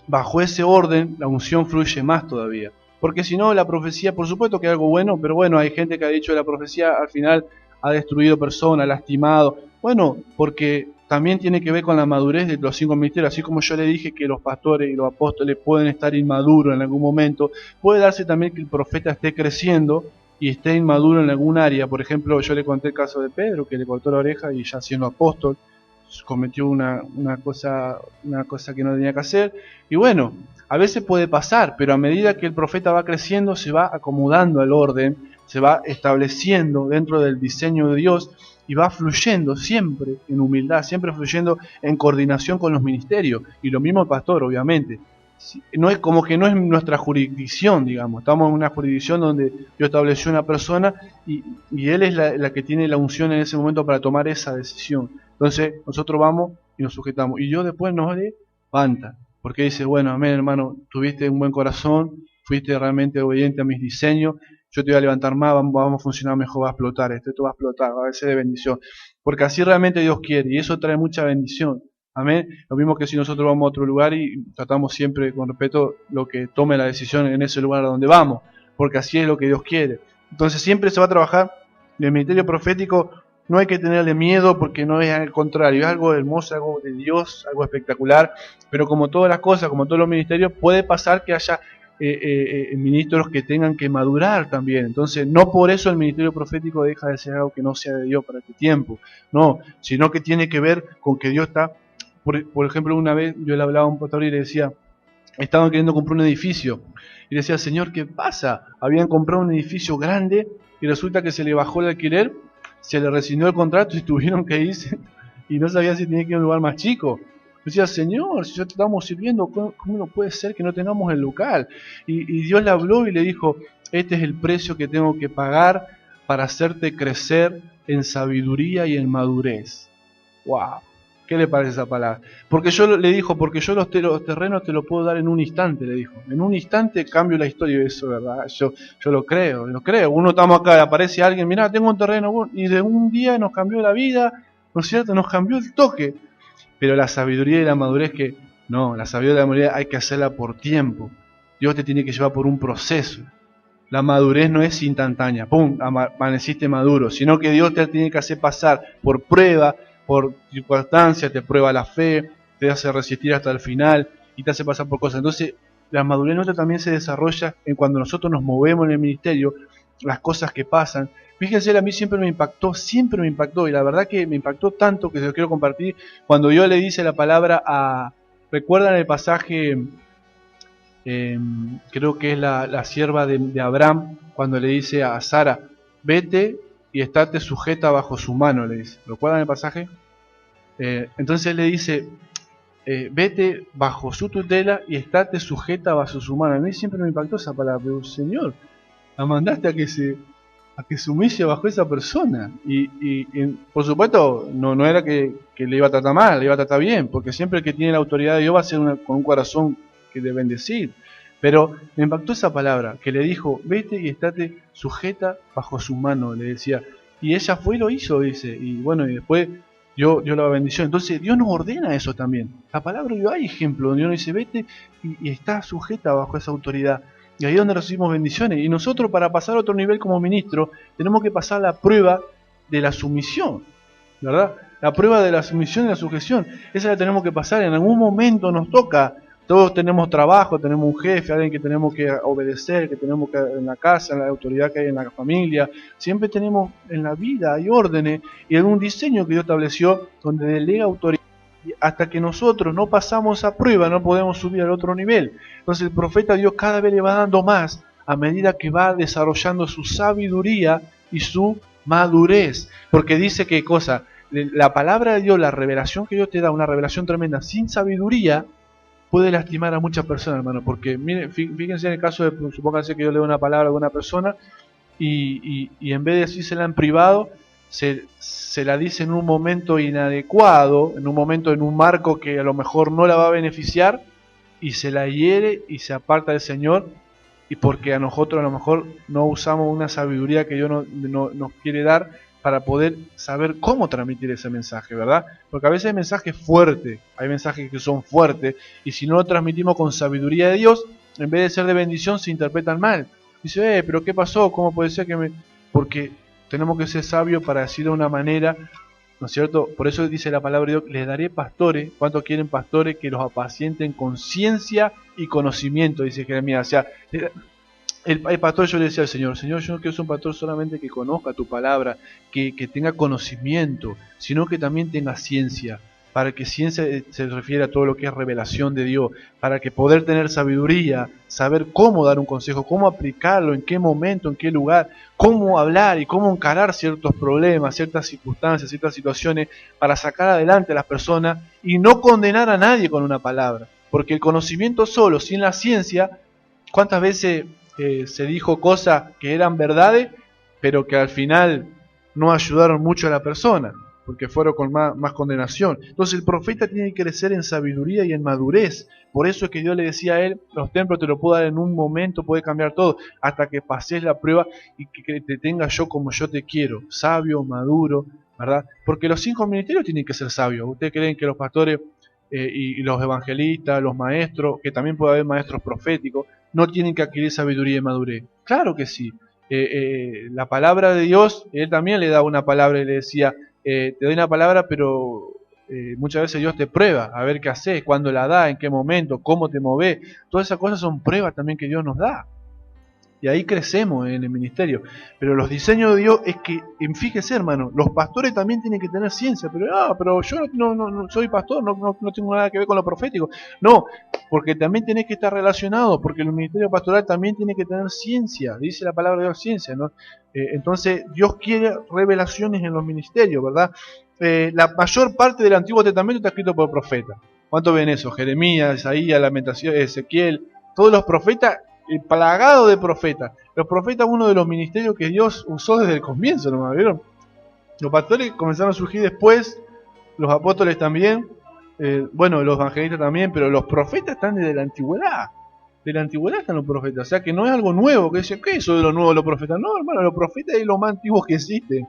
bajo ese orden, la unción fluye más todavía. Porque si no, la profecía, por supuesto que es algo bueno, pero bueno, hay gente que ha dicho que la profecía al final ha destruido personas, lastimado. Bueno, porque también tiene que ver con la madurez de los 5 ministerios. Así como yo le dije que los pastores y los apóstoles pueden estar inmaduros en algún momento, puede darse también que el profeta esté creciendo y esté inmaduro en algún área. Por ejemplo, yo le conté el caso de Pedro, que le cortó la oreja y ya siendo apóstol, cometió una cosa que no tenía que hacer. Y bueno, a veces puede pasar, pero a medida que el profeta va creciendo, se va acomodando al orden, se va estableciendo dentro del diseño de Dios. y va fluyendo siempre en humildad, siempre fluyendo en coordinación con los ministerios. Y lo mismo el pastor, obviamente. No es como que no es nuestra jurisdicción, digamos. Estamos en una jurisdicción donde Dios estableció una persona y él es la que tiene la unción en ese momento para tomar esa decisión. Entonces nosotros vamos y nos sujetamos. Y Dios después nos levanta, porque dice, bueno, amén, hermano, tuviste un buen corazón, fuiste realmente obediente a mis diseños, yo te voy a levantar más, vamos a funcionar mejor, va a explotar, esto va a explotar, va a ser de bendición. Porque así realmente Dios quiere, y eso trae mucha bendición. Amén. Lo mismo que si nosotros vamos a otro lugar y tratamos siempre con respeto lo que tome la decisión en ese lugar a donde vamos, porque así es lo que Dios quiere. Entonces siempre se va a trabajar en el ministerio profético. No hay que tenerle miedo porque no es al contrario, es algo hermoso, algo de Dios, algo espectacular, pero como todas las cosas, como todos los ministerios, puede pasar que haya ministros que tengan que madurar también. Entonces no por eso el ministerio profético deja de ser algo que no sea de Dios para este tiempo, no, sino que tiene que ver con que Dios está, por ejemplo, una vez yo le hablaba a un pastor y le decía, estaban queriendo comprar un edificio, y le decía, Señor, ¿qué pasa? Habían comprado un edificio grande y resulta que se le bajó el alquiler, se le rescindió el contrato y tuvieron que irse y no sabía si tenía que ir a un lugar más chico. Decía, Señor, si ya te estamos sirviendo, ¿cómo no puede ser que no tengamos el local? Y Dios le habló y le dijo, este es el precio que tengo que pagar para hacerte crecer en sabiduría y en madurez. ¡Wow! ¿Qué le parece esa palabra? Porque yo le dijo, porque yo los terrenos te los puedo dar en un instante, le dijo. En un instante cambio la historia de eso, ¿verdad? Yo lo creo. Uno estamos acá, aparece alguien, mirá, tengo un terreno, y de un día nos cambió la vida, ¿no es cierto? Nos cambió el toque. Pero la sabiduría y la madurez la sabiduría y la madurez hay que hacerla por tiempo. Dios te tiene que llevar por un proceso. La madurez no es instantánea, ¡pum!, amaneciste maduro, sino que Dios te tiene que hacer pasar por prueba, por circunstancias, te prueba la fe, te hace resistir hasta el final y te hace pasar por cosas. Entonces, la madurez nuestra también se desarrolla en cuando nosotros nos movemos en el ministerio, las cosas que pasan. Fíjense, a mí siempre me impactó, y la verdad que me impactó tanto que se lo quiero compartir. Cuando Dios le dice la palabra ¿recuerdan el pasaje? Creo que es la sierva de Abraham, cuando le dice a Sara, vete y estate sujeta bajo su mano, le dice. ¿Recuerdan el pasaje? Entonces le dice, vete bajo su tutela y estate sujeta bajo su mano. A mí siempre me impactó esa palabra, pero Señor, la mandaste a que se humille bajo esa persona. Y por supuesto, no era que le iba a tratar mal, le iba a tratar bien, porque siempre el que tiene la autoridad de Dios va a ser con un corazón que de bendecir. Pero me impactó esa palabra, que le dijo, vete y estate sujeta bajo su mano, le decía. Y ella fue y lo hizo, dice. Y bueno, y después Dios la bendició. Entonces Dios nos ordena eso también. La palabra de Dios, hay ejemplos donde Dios nos dice, vete y está sujeta bajo esa autoridad. Y ahí es donde recibimos bendiciones. Y nosotros, para pasar a otro nivel como ministro, tenemos que pasar la prueba de la sumisión, ¿verdad? La prueba de la sumisión y la sujeción. Esa la tenemos que pasar. En algún momento nos toca. Todos tenemos trabajo, tenemos un jefe, alguien que tenemos que obedecer, que tenemos que en la casa, en la autoridad que hay en la familia. Siempre tenemos en la vida, hay órdenes y hay un diseño que Dios estableció donde delega autoridad. Hasta que nosotros no pasamos esa prueba, no podemos subir al otro nivel. Entonces el profeta Dios cada vez le va dando más a medida que va desarrollando su sabiduría y su madurez. Porque dice que la palabra de Dios, la revelación que Dios te da, una revelación tremenda, sin sabiduría, puede lastimar a muchas personas, hermano. Porque miren, fíjense en el caso de, supónganse que yo leo una palabra a una persona y en vez de decírsela en privado, se la dice en un momento inadecuado, en un marco que a lo mejor no la va a beneficiar, y se la hiere y se aparta del Señor, y porque a nosotros a lo mejor no usamos una sabiduría que Dios nos quiere dar para poder saber cómo transmitir ese mensaje, ¿verdad? Porque a veces hay mensajes fuertes, hay mensajes que son fuertes, y si no lo transmitimos con sabiduría de Dios, en vez de ser de bendición, se interpretan mal. Dice, pero ¿qué pasó? ¿Cómo puede ser que Porque tenemos que ser sabios para decir de una manera, ¿no es cierto? Por eso dice la palabra de Dios, les daré pastores. ¿Cuántos quieren pastores que los apacienten con ciencia y conocimiento? Dice Jeremías. O sea, el pastor, yo le decía al Señor, yo no quiero ser un pastor solamente que conozca tu palabra, que tenga conocimiento, sino que también tenga ciencia. para que ciencia se refiere a todo lo que es revelación de Dios, para que poder tener sabiduría, saber cómo dar un consejo, cómo aplicarlo, en qué momento, en qué lugar, cómo hablar y cómo encarar ciertos problemas, ciertas circunstancias, ciertas situaciones, para sacar adelante a las personas y no condenar a nadie con una palabra. Porque el conocimiento solo, sin la ciencia, ¿cuántas veces se dijo cosas que eran verdades, pero que al final no ayudaron mucho a la persona? Porque fueron con más condenación. Entonces el profeta tiene que crecer en sabiduría y en madurez. Por eso es que Dios le decía a él, los templos te lo puedo dar en un momento, puede cambiar todo, hasta que pases la prueba y que te tenga yo como yo te quiero, sabio, maduro, ¿verdad? Porque los 5 ministerios tienen que ser sabios. ¿Ustedes creen que los pastores y los evangelistas, los maestros, que también puede haber maestros proféticos, no tienen que adquirir sabiduría y madurez? Claro que sí. La palabra de Dios, él también le daba una palabra y le decía, te doy una palabra, pero muchas veces Dios te prueba, a ver qué haces, cuándo la da, en qué momento, cómo te movés. Todas esas cosas son pruebas también que Dios nos da. Y ahí crecemos en el ministerio. Pero los diseños de Dios es que, fíjese hermano, los pastores también tienen que tener ciencia. Pero yo no soy pastor, no tengo nada que ver con lo profético. No, porque también tenés que estar relacionado, porque el ministerio pastoral también tiene que tener ciencia. Dice la palabra de Dios, ciencia, ¿no? Entonces Dios quiere revelaciones en los ministerios, ¿verdad? La mayor parte del Antiguo Testamento está escrito por profetas. ¿Cuánto ven eso? Jeremías, Isaías, Lamentaciones, Ezequiel, todos los profetas, plagado de profetas. Los profetas, uno de los ministerios que Dios usó desde el comienzo, ¿no? ¿Vieron? Los pastores comenzaron a surgir después, los apóstoles también, bueno, los evangelistas también, pero los profetas están desde la antigüedad. De la antigüedad están los profetas, o sea que no es algo nuevo, que dicen, ¿qué es eso de lo nuevo de los profetas? No, hermano, los profetas es lo más antiguo que existe,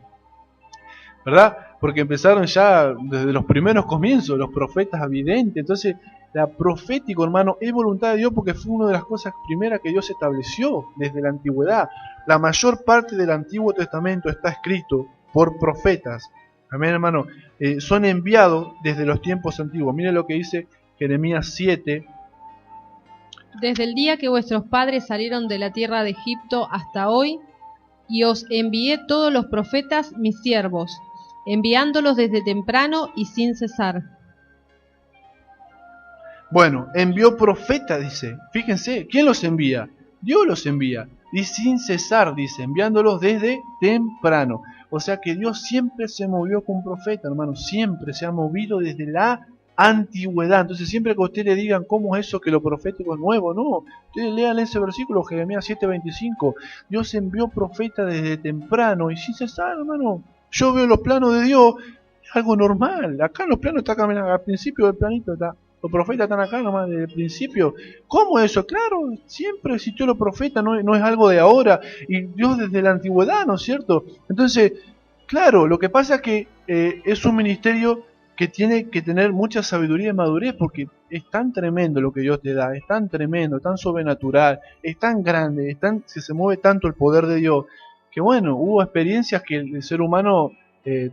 ¿verdad? Porque empezaron ya desde los primeros comienzos, los profetas videntes. Entonces, la profético, hermano, es voluntad de Dios porque fue una de las cosas primeras que Dios estableció desde la antigüedad. La mayor parte del Antiguo Testamento está escrito por profetas. Amén, hermano. Son enviados desde los tiempos antiguos. Miren lo que dice Jeremías 7. Desde el día que vuestros padres salieron de la tierra de Egipto hasta hoy, y os envié todos los profetas mis siervos, enviándolos desde temprano y sin cesar. Bueno, envió profetas, dice. Fíjense, ¿quién los envía? Dios los envía. Y sin cesar, dice, enviándolos desde temprano. O sea que Dios siempre se movió con profeta, hermano. Siempre se ha movido desde la antigüedad. Entonces siempre que a usted le digan cómo es eso que lo profético es nuevo, no. Ustedes lean ese versículo, Jeremías 7:25. Dios envió profetas desde temprano y sin cesar, hermano. Yo veo los planos de Dios, es algo normal. Acá los planos están al principio del planito, está. Los profetas están acá nomás desde el principio. ¿Cómo eso? Claro, siempre existió los profetas, no es algo de ahora. Y Dios desde la antigüedad, ¿no es cierto? Entonces, claro, lo que pasa es que es un ministerio que tiene que tener mucha sabiduría y madurez, porque es tan tremendo lo que Dios te da, es tan tremendo, tan sobrenatural, es tan grande, se mueve tanto el poder de Dios, que bueno, hubo experiencias que el ser humano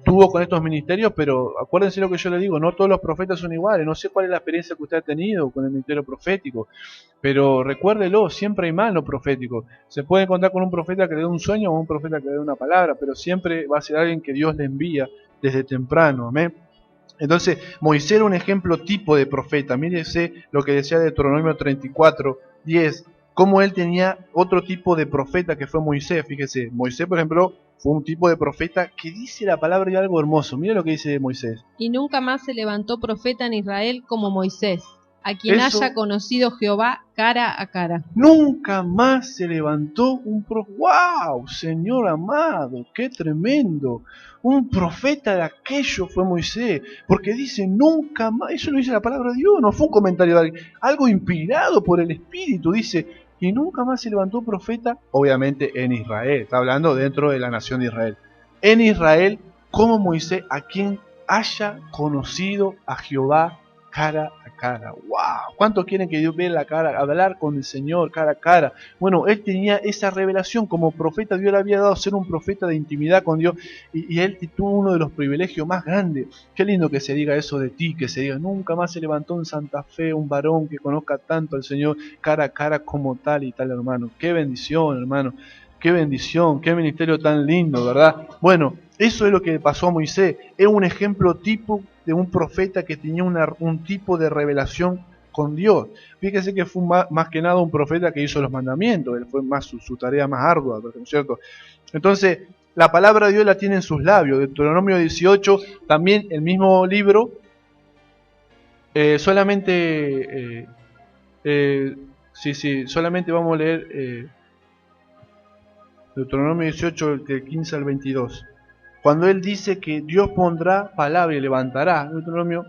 tuvo con estos ministerios, pero acuérdense lo que yo le digo, no todos los profetas son iguales. No sé cuál es la experiencia que usted ha tenido con el ministerio profético, pero recuérdelo, siempre hay más en lo profético. Se puede contar con un profeta que le dé un sueño o un profeta que le dé una palabra, pero siempre va a ser alguien que Dios le envía desde temprano, amén. Entonces, Moisés era un ejemplo tipo de profeta. Mírese lo que decía Deuteronomio 34:10, cómo él tenía otro tipo de profeta que fue Moisés. Fíjese, Moisés, por ejemplo, fue un tipo de profeta que dice la palabra de algo hermoso. Mire lo que dice Moisés. Y nunca más se levantó profeta en Israel como Moisés, a quien Eso, haya conocido Jehová cara a cara. Nunca más se levantó un profeta. ¡Wow! Señor amado, qué tremendo. Un profeta de aquello fue Moisés. Porque dice nunca más. Eso lo dice la palabra de Dios, no fue un comentario de alguien. Algo inspirado por el Espíritu. Dice, y nunca más se levantó profeta, obviamente en Israel. Está hablando dentro de la nación de Israel. En Israel, como Moisés, a quien haya conocido a Jehová cara a cara. ¡Wow! ¿Cuántos quieren que Dios vea la cara, hablar con el Señor cara a cara? Bueno, él tenía esa revelación como profeta. Dios le había dado ser un profeta de intimidad con Dios, y él tuvo uno de los privilegios más grandes. Qué lindo que se diga eso de ti, que se diga, nunca más se levantó en Santa Fe un varón que conozca tanto al Señor cara a cara como tal y tal, hermano. Qué bendición, hermano. Qué bendición, qué ministerio tan lindo, ¿verdad? Bueno, Eso es lo que le pasó a Moisés. Es un ejemplo tipo de un profeta que tenía un tipo de revelación con Dios. Fíjese que fue más que nada un profeta que hizo los mandamientos. Él fue más su tarea más ardua, ¿no es cierto? Entonces, la palabra de Dios la tiene en sus labios. Deuteronomio 18, también el mismo libro, solamente vamos a leer Deuteronomio 18, del 15 al 22. Cuando él dice que Dios pondrá palabra y levantará, Deuteronomio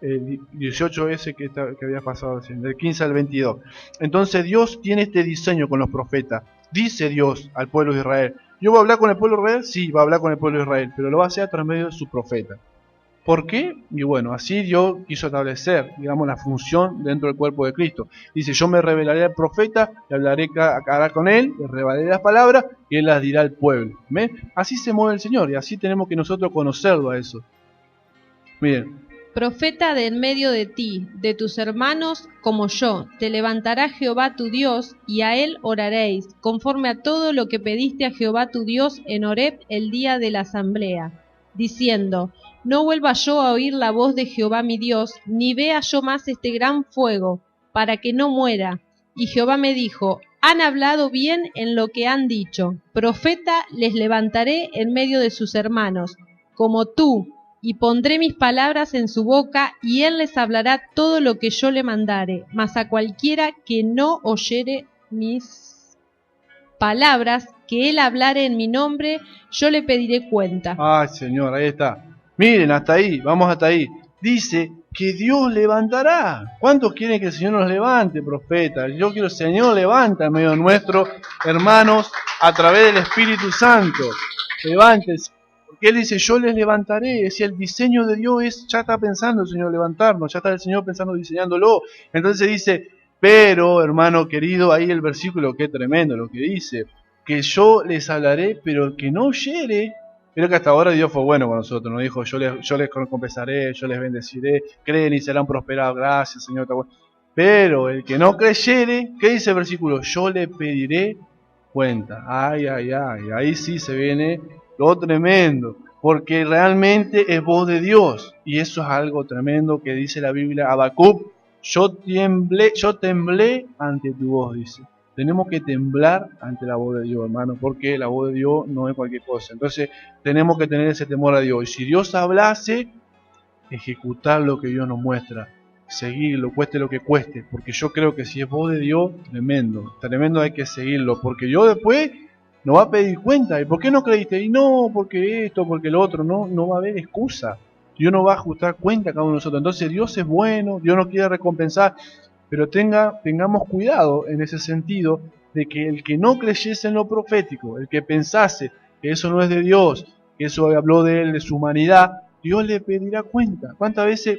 18 ese que había pasado recién, del 15 al 22. Entonces Dios tiene este diseño con los profetas. Dice Dios al pueblo de Israel, ¿yo voy a hablar con el pueblo de Israel? Sí, va a hablar con el pueblo de Israel, pero lo va a hacer a través de su profeta. ¿Por qué? Y bueno, así Dios quiso establecer, digamos, la función dentro del cuerpo de Cristo. Dice, yo me revelaré al profeta, le hablaré cara con él, le revelaré las palabras y él las dirá al pueblo. ¿Ven? Así se mueve el Señor y así tenemos que nosotros conocerlo a eso. Miren. Profeta de en medio de ti, de tus hermanos, como yo, te levantará Jehová tu Dios, y a él oraréis, conforme a todo lo que pediste a Jehová tu Dios en Horeb el día de la asamblea, diciendo, no vuelva yo a oír la voz de Jehová mi Dios, ni vea yo más este gran fuego, para que no muera. Y Jehová me dijo, han hablado bien en lo que han dicho, profeta les levantaré en medio de sus hermanos, como tú, y pondré mis palabras en su boca, y él les hablará todo lo que yo le mandare, mas a cualquiera que no oyere mis palabras, que él hablare en mi nombre, yo le pediré cuenta. Ay, Señor, ahí está. Miren, hasta ahí, vamos hasta ahí. Dice que Dios levantará. ¿Cuántos quieren que el Señor nos levante, profeta? Yo quiero que el Señor levanta en medio nuestro, hermanos, a través del Espíritu Santo. Levántense. Porque Él dice, yo les levantaré. Si el diseño de Dios ya está pensando el Señor levantarnos, ya está el Señor pensando diseñándolo. Entonces dice, pero, hermano querido, ahí el versículo, qué tremendo lo que dice, que yo les hablaré, pero el que no oyere. Creo que hasta ahora Dios fue bueno con nosotros, nos dijo, yo les compensaré, yo les bendeciré, creen y serán prosperados, gracias Señor. Pero el que no creyere, ¿qué dice el versículo? Yo le pediré cuenta. Ay, ay, ay, ahí sí se viene lo tremendo, porque realmente es voz de Dios, y eso es algo tremendo que dice la Biblia. Habacuc, yo temblé ante tu voz, dice. Tenemos que temblar ante la voz de Dios, hermano, porque la voz de Dios no es cualquier cosa. Entonces tenemos que tener ese temor a Dios. Y si Dios hablase, ejecutar lo que Dios nos muestra, seguirlo, cueste lo que cueste, porque yo creo que si es voz de Dios, tremendo hay que seguirlo, porque Dios después nos va a pedir cuenta. ¿Y por qué no creíste? Y no, porque esto, porque lo otro, no va a haber excusa. Dios nos va a ajustar cuenta a cada uno de nosotros. Entonces Dios es bueno, Dios nos quiere recompensar, pero tengamos cuidado en ese sentido de que el que no creyese en lo profético, el que pensase que eso no es de Dios, que eso habló de él, de su humanidad, Dios le pedirá cuenta. ¿Cuántas veces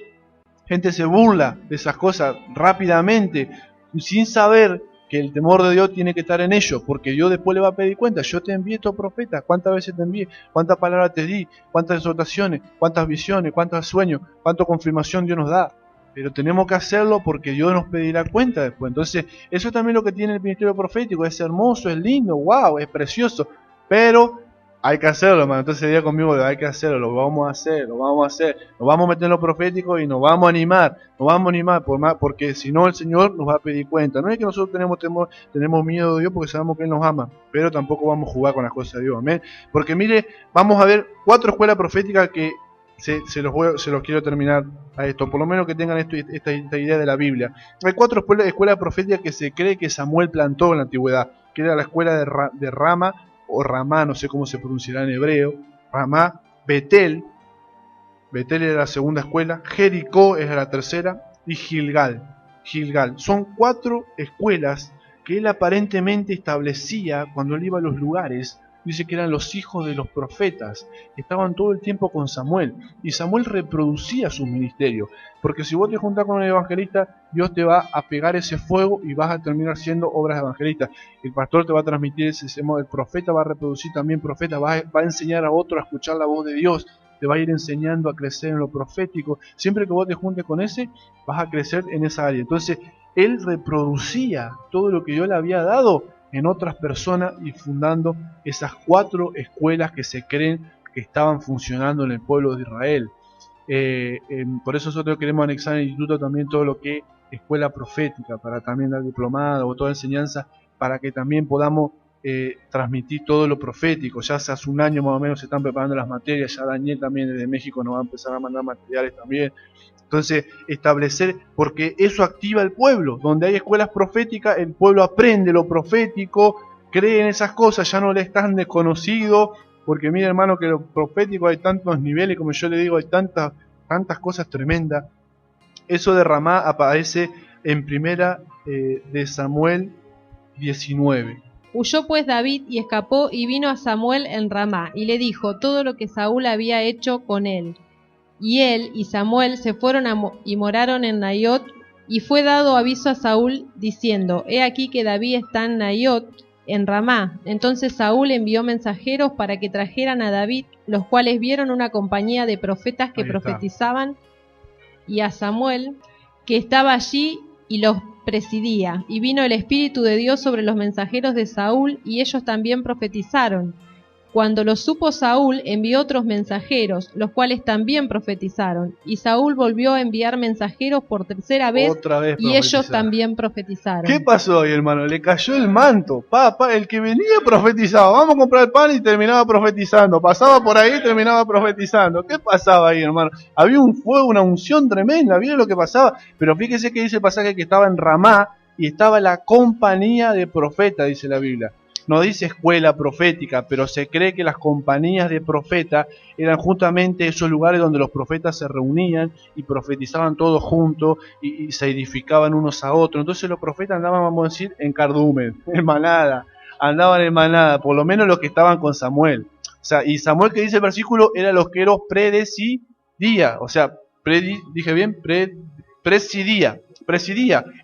gente se burla de esas cosas rápidamente, sin saber que el temor de Dios tiene que estar en ellos, porque Dios después le va a pedir cuenta? Yo te envié estos profetas, ¿cuántas veces te envié? ¿Cuántas palabras te di? ¿Cuántas exhortaciones? ¿Cuántas visiones? ¿Cuántos sueños? ¿Cuánta confirmación Dios nos da? Pero tenemos que hacerlo porque Dios nos pedirá cuenta después. Entonces, eso es también lo que tiene el ministerio profético. Es hermoso, es lindo, wow, es precioso. Pero hay que hacerlo, hermano. Entonces, diga conmigo, hay que hacerlo, lo vamos a hacer. Nos vamos a meter en lo profético y nos vamos a animar. Porque si no, el Señor nos va a pedir cuenta. No es que nosotros tenemos temor, tenemos miedo de Dios porque sabemos que Él nos ama. Pero tampoco vamos a jugar con las cosas de Dios. Amén. Porque mire, vamos a ver 4 escuelas proféticas que se los quiero terminar a esto, por lo menos que tengan esta idea de la Biblia. Hay 4 escuelas proféticas que se cree que Samuel plantó en la antigüedad, que era la escuela de Rama, o Ramá, no sé cómo se pronunciará en hebreo, Ramá, Betel era la segunda escuela, Jericó es la tercera, y Gilgal. Son 4 escuelas que él aparentemente establecía cuando él iba a los lugares. Dice que eran los hijos de los profetas, estaban todo el tiempo con Samuel, y Samuel reproducía su ministerio, porque si vos te juntás con un evangelista, Dios te va a pegar ese fuego y vas a terminar siendo obras evangelistas. El pastor te va a transmitir el profeta va a reproducir también profetas, va a enseñar a otro a escuchar la voz de Dios, te va a ir enseñando a crecer en lo profético. Siempre que vos te juntes con ese, vas a crecer en esa área. Entonces, él reproducía todo lo que Dios le había dado en otras personas y fundando esas 4 escuelas que se creen que estaban funcionando en el pueblo de Israel. Por eso nosotros queremos anexar en el instituto también todo lo que es escuela profética, para también dar diplomado o toda enseñanza, para que también podamos transmitir todo lo profético. Ya hace un año más o menos se están preparando las materias, ya Daniel también desde México nos va a empezar a mandar materiales también. Entonces, establecer, porque eso activa el pueblo. Donde hay escuelas proféticas, el pueblo aprende lo profético, cree en esas cosas, ya no le es tan desconocido, porque mira, hermano, que lo profético hay tantos niveles, como yo le digo, hay tantas cosas tremendas. Eso de Ramá aparece en primera de Samuel 19. Huyó pues David y escapó y vino a Samuel en Ramá, y le dijo todo lo que Saúl había hecho con él. Y él y Samuel se fueron y moraron en Naiot, y fue dado aviso a Saúl, diciendo, he aquí que David está en Naiot, en Ramá. Entonces Saúl envió mensajeros para que trajeran a David, los cuales vieron una compañía de profetas que profetizaban, y a Samuel, que estaba allí y los presidía. Y vino el Espíritu de Dios sobre los mensajeros de Saúl, y ellos también profetizaron. Cuando lo supo Saúl, envió otros mensajeros, los cuales también profetizaron. Y Saúl volvió a enviar mensajeros por tercera vez, y ellos también profetizaron. ¿Qué pasó ahí, hermano? Le cayó el manto. El que venía profetizaba. Vamos a comprar pan y terminaba profetizando. Pasaba por ahí y terminaba profetizando. ¿Qué pasaba ahí, hermano? Había un fuego, una unción tremenda. Miren lo que pasaba. Pero fíjese que dice el pasaje que estaba en Ramá y estaba la compañía de profetas, dice la Biblia. No dice escuela profética, pero se cree que las compañías de profetas eran justamente esos lugares donde los profetas se reunían y profetizaban todos juntos y se edificaban unos a otros. Entonces los profetas andaban, vamos a decir, en cardumen, en manada, andaban en manada, por lo menos los que estaban con Samuel. O sea, y Samuel, que dice el versículo, era los que los predecidía, o sea, dije bien, presidía,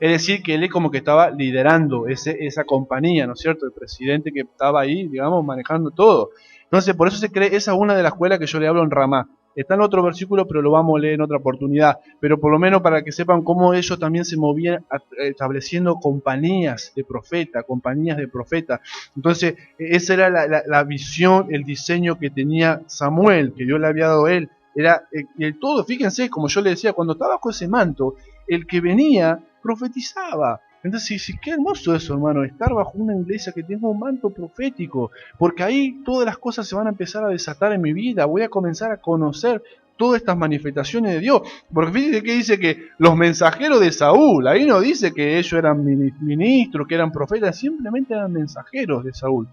es decir, que él como que estaba liderando esa compañía, ¿no es cierto? El presidente que estaba ahí, digamos, manejando todo. Entonces, por eso se cree, esa es una de las escuelas que yo le hablo en Ramá. Está en otro versículo, pero lo vamos a leer en otra oportunidad. Pero por lo menos para que sepan cómo ellos también se movían estableciendo compañías de profeta. Entonces, esa era la visión, el diseño que tenía Samuel, que Dios le había dado a él. Era el todo, fíjense, como yo le decía, cuando estaba bajo ese manto, el que venía profetizaba. Entonces, qué hermoso eso, hermano, estar bajo una iglesia que tenga un manto profético, porque ahí todas las cosas se van a empezar a desatar en mi vida, voy a comenzar a conocer todas estas manifestaciones de Dios, porque fíjense que dice que los mensajeros de Saúl, ahí no dice que ellos eran ministros, que eran profetas, simplemente eran mensajeros de Saúl,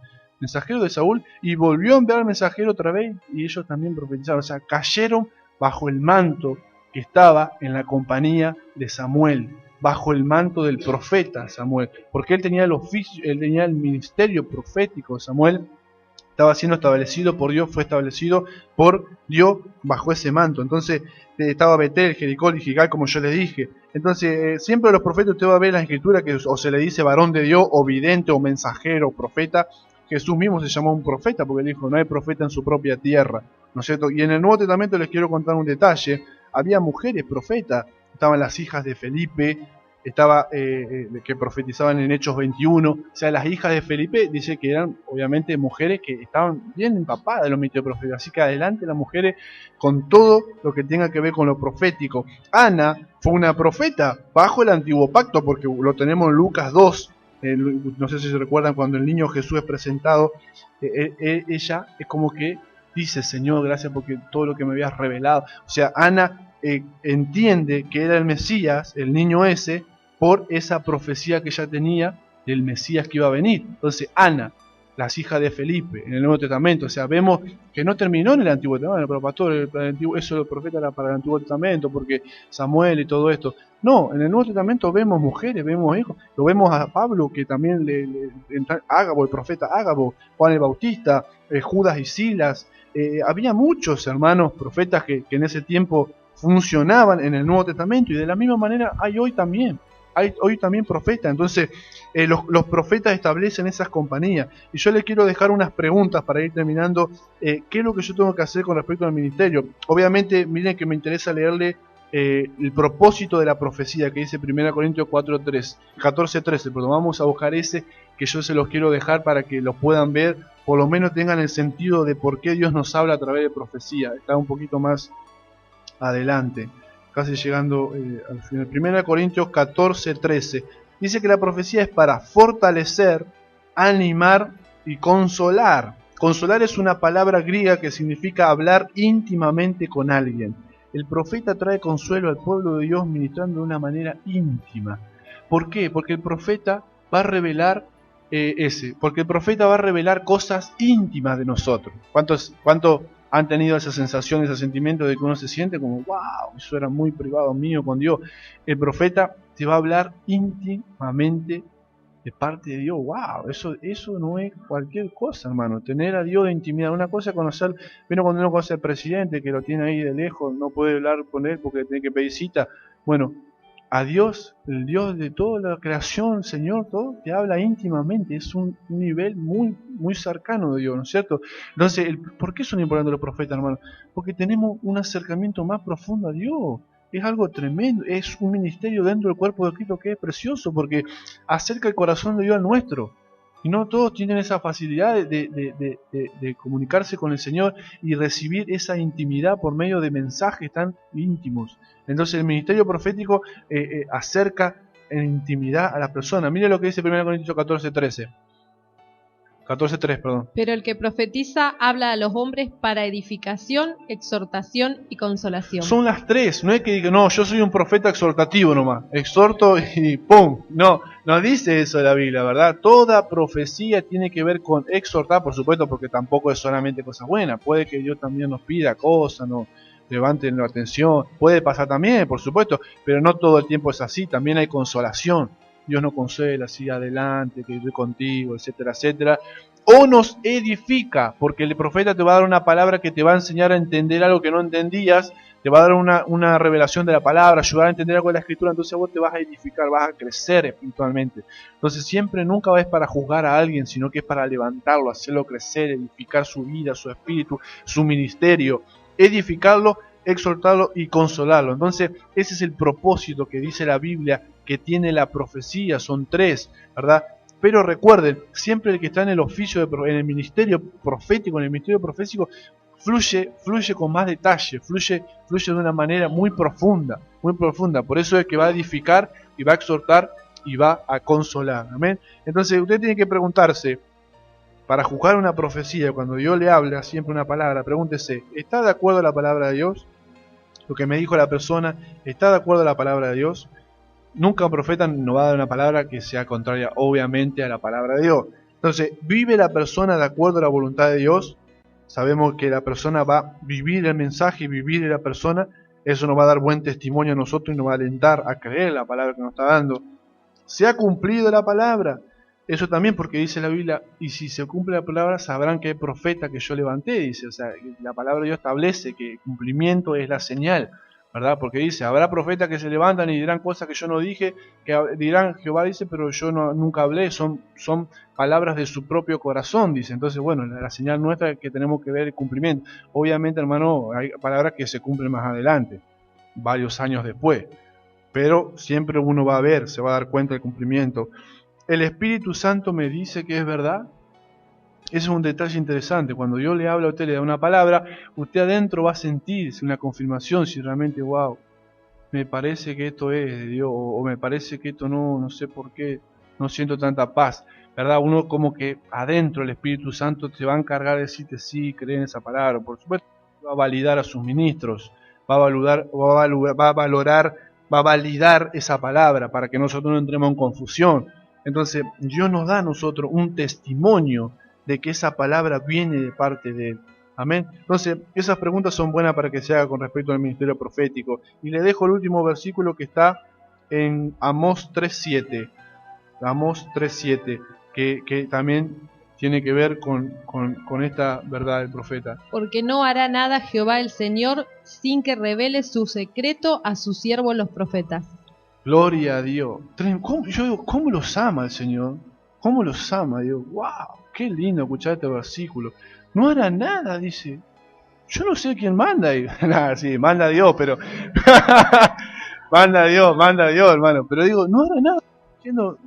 y volvió a enviar al mensajero otra vez, y ellos también profetizaron, o sea, cayeron bajo el manto que estaba en la compañía de Samuel, bajo el manto del profeta Samuel, porque él tenía el oficio, él tenía el ministerio profético. Samuel estaba siendo establecido por Dios, fue establecido por Dios bajo ese manto. Entonces estaba Betel, Jericó y Gigal, como yo les dije. Entonces siempre los profetas usted va a ver en la escritura que o se le dice varón de Dios, o vidente, o mensajero, o profeta. Jesús mismo se llamó un profeta porque dijo, no hay profeta en su propia tierra, ¿no es cierto? Y en el Nuevo Testamento les quiero contar un detalle. Había mujeres profetas, estaban las hijas de Felipe, estaba que profetizaban en Hechos 21, o sea, las hijas de Felipe dice que eran obviamente mujeres que estaban bien empapadas de los misterios proféticos, así que adelante las mujeres con todo lo que tenga que ver con lo profético. Ana fue una profeta bajo el antiguo pacto, porque lo tenemos en Lucas 2, no sé si se recuerdan cuando el niño Jesús es presentado, ella es como que dice, Señor, gracias porque todo lo que me habías revelado. O sea, Ana entiende que era el Mesías, el niño ese, por esa profecía que ella tenía del Mesías que iba a venir. Entonces, Ana, las hijas de Felipe, en el Nuevo Testamento, o sea, vemos que no terminó en el Antiguo Testamento, pero pastor, eso del profeta era para el Antiguo Testamento, porque Samuel y todo esto. No, en el Nuevo Testamento vemos mujeres, vemos hijos, lo vemos a Pablo, que también Ágabo, el profeta Ágabo, Juan el Bautista, Judas y Silas, había muchos hermanos profetas que en ese tiempo funcionaban en el Nuevo Testamento, y de la misma manera hay hoy también profetas. Entonces los profetas establecen esas compañías, y yo les quiero dejar unas preguntas para ir terminando. ¿Qué es lo que yo tengo que hacer con respecto al ministerio? Obviamente, miren que me interesa leerle el propósito de la profecía que dice 1 Corintios 14:13, pero vamos a buscar ese, que yo se los quiero dejar para que lo puedan ver, por lo menos tengan el sentido de por qué Dios nos habla a través de profecía. Está un poquito más adelante, casi llegando al final. 1 Corintios 14:13 dice que la profecía es para fortalecer, animar y consolar. Consolar es una palabra griega que significa hablar íntimamente con alguien. El profeta trae consuelo al pueblo de Dios ministrando de una manera íntima. ¿Por qué? Porque el profeta va a revelar porque el profeta va a revelar cosas íntimas de nosotros. ¿Cuánto han tenido esa sensación, ese sentimiento de que uno se siente como, wow, eso era muy privado mío con Dios? El profeta te va a hablar íntimamente de parte de Dios. Wow, eso no es cualquier cosa, hermano. Tener a Dios de intimidad. Una cosa es conocer, bueno, cuando uno conoce al presidente, que lo tiene ahí de lejos, no puede hablar con él porque tiene que pedir cita. Bueno, a Dios, el Dios de toda la creación, Señor, todo, te habla íntimamente. Es un nivel muy, muy cercano de Dios, ¿no es cierto? Entonces, ¿por qué son importantes los profetas, hermano? Porque tenemos un acercamiento más profundo a Dios. Es algo tremendo, es un ministerio dentro del cuerpo de Cristo que es precioso, porque acerca el corazón de Dios al nuestro. Y no todos tienen esa facilidad de comunicarse con el Señor y recibir esa intimidad por medio de mensajes tan íntimos. Entonces el ministerio profético acerca en intimidad a la persona. Mire lo que dice 1 Corintios 14:3, perdón. Pero el que profetiza habla a los hombres para edificación, exhortación y consolación. Son las tres, no es que diga, no, yo soy un profeta exhortativo nomás, exhorto y ¡pum! No dice eso la Biblia, ¿verdad? Toda profecía tiene que ver con exhortar, por supuesto, porque tampoco es solamente cosas buenas. Puede que Dios también nos pida cosas, nos levanten la atención, puede pasar también, por supuesto, pero no todo el tiempo es así, también hay consolación. Dios nos consuela, sigue adelante, que yo estoy contigo, etcétera, etcétera. O nos edifica, porque el profeta te va a dar una palabra que te va a enseñar a entender algo que no entendías, te va a dar una revelación de la palabra, ayudar a entender algo de la escritura, entonces vos te vas a edificar, vas a crecer espiritualmente. Entonces siempre nunca es para juzgar a alguien, sino que es para levantarlo, hacerlo crecer, edificar su vida, su espíritu, su ministerio, edificarlo, exhortarlo y consolarlo. Entonces ese es el propósito que dice la Biblia que tiene la profecía, son tres, ¿verdad? Pero recuerden, siempre el que está en el oficio, en el ministerio profético, en el ministerio profético, fluye con más detalle, fluye de una manera muy profunda, muy profunda. Por eso es que va a edificar y va a exhortar y va a consolar. ¿Amén? Entonces usted tiene que preguntarse, para juzgar una profecía, cuando Dios le habla siempre una palabra, pregúntese, ¿está de acuerdo a la palabra de Dios? Lo que me dijo la persona, ¿está de acuerdo a la palabra de Dios? Nunca un profeta nos va a dar una palabra que sea contraria, obviamente, a la palabra de Dios. Entonces, ¿vive la persona de acuerdo a la voluntad de Dios? Sabemos que la persona va a vivir el mensaje y vivir la persona. Eso nos va a dar buen testimonio a nosotros y nos va a alentar a creer la palabra que nos está dando. ¿Se ha cumplido la palabra? Eso también, porque dice la Biblia, y si se cumple la palabra, sabrán que es profeta que yo levanté, dice. O sea, la palabra de Dios establece que el cumplimiento es la señal, ¿verdad? Porque dice, habrá profetas que se levantan y dirán cosas que yo no dije, que dirán, Jehová dice, pero yo nunca hablé, son palabras de su propio corazón, dice. Entonces, bueno, la señal nuestra es que tenemos que ver el cumplimiento. Obviamente, hermano, hay palabras que se cumplen más adelante, varios años después, pero siempre uno va a ver, se va a dar cuenta del cumplimiento. ¿El Espíritu Santo me dice que es verdad? Ese es un detalle interesante. Cuando Dios le habla a usted, le da una palabra, usted adentro va a sentirse una confirmación si realmente, wow, me parece que esto es de Dios, o me parece que esto no sé por qué, no siento tanta paz, ¿verdad? Uno como que adentro el Espíritu Santo te va a encargar de decirte sí, cree en esa palabra. Por supuesto, va a validar a sus ministros, va a validar esa palabra para que nosotros no entremos en confusión. Entonces, Dios nos da a nosotros un testimonio de que esa palabra viene de parte de Él. Amén. Entonces, esas preguntas son buenas para que se haga con respecto al ministerio profético. Y le dejo el último versículo que está en Amós 3:7. Amós 3:7, que también tiene que ver con esta verdad del profeta. Porque no hará nada Jehová el Señor sin que revele su secreto a sus siervos los profetas. Gloria a Dios. Yo digo, ¿cómo los ama el Señor? ¿Cómo los ama? Digo, wow, qué lindo escuchar este versículo. No hará nada, dice. Yo no sé quién manda. Nada, sí, manda Dios, pero... manda Dios, hermano. Pero digo, no hará nada.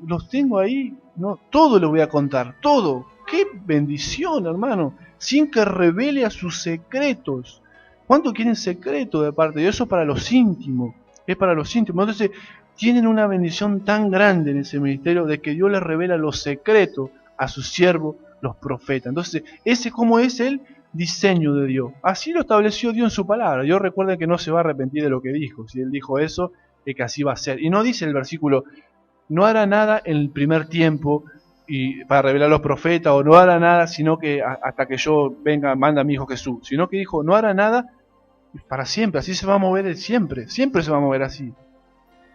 Los tengo ahí, no, todo les voy a contar, todo. qué bendición, hermano, sin que revele a sus secretos. ¿Cuánto quieren secreto de parte de Dios? Eso para los íntimos, es para los íntimos. Entonces, tienen una bendición tan grande en ese ministerio de que Dios les revela los secretos a sus siervos, los profetas. Entonces, ese como es el diseño de Dios. Así lo estableció Dios en su palabra. Dios, recuerden que no se va a arrepentir de lo que dijo. Si Él dijo eso, es que así va a ser. Y no dice el versículo, no hará nada en el primer tiempo y para revelar a los profetas, o no hará nada sino que hasta que yo venga, manda a mi hijo Jesús. Sino que dijo, no hará nada para siempre. Así se va a mover Él siempre. Siempre se va a mover así.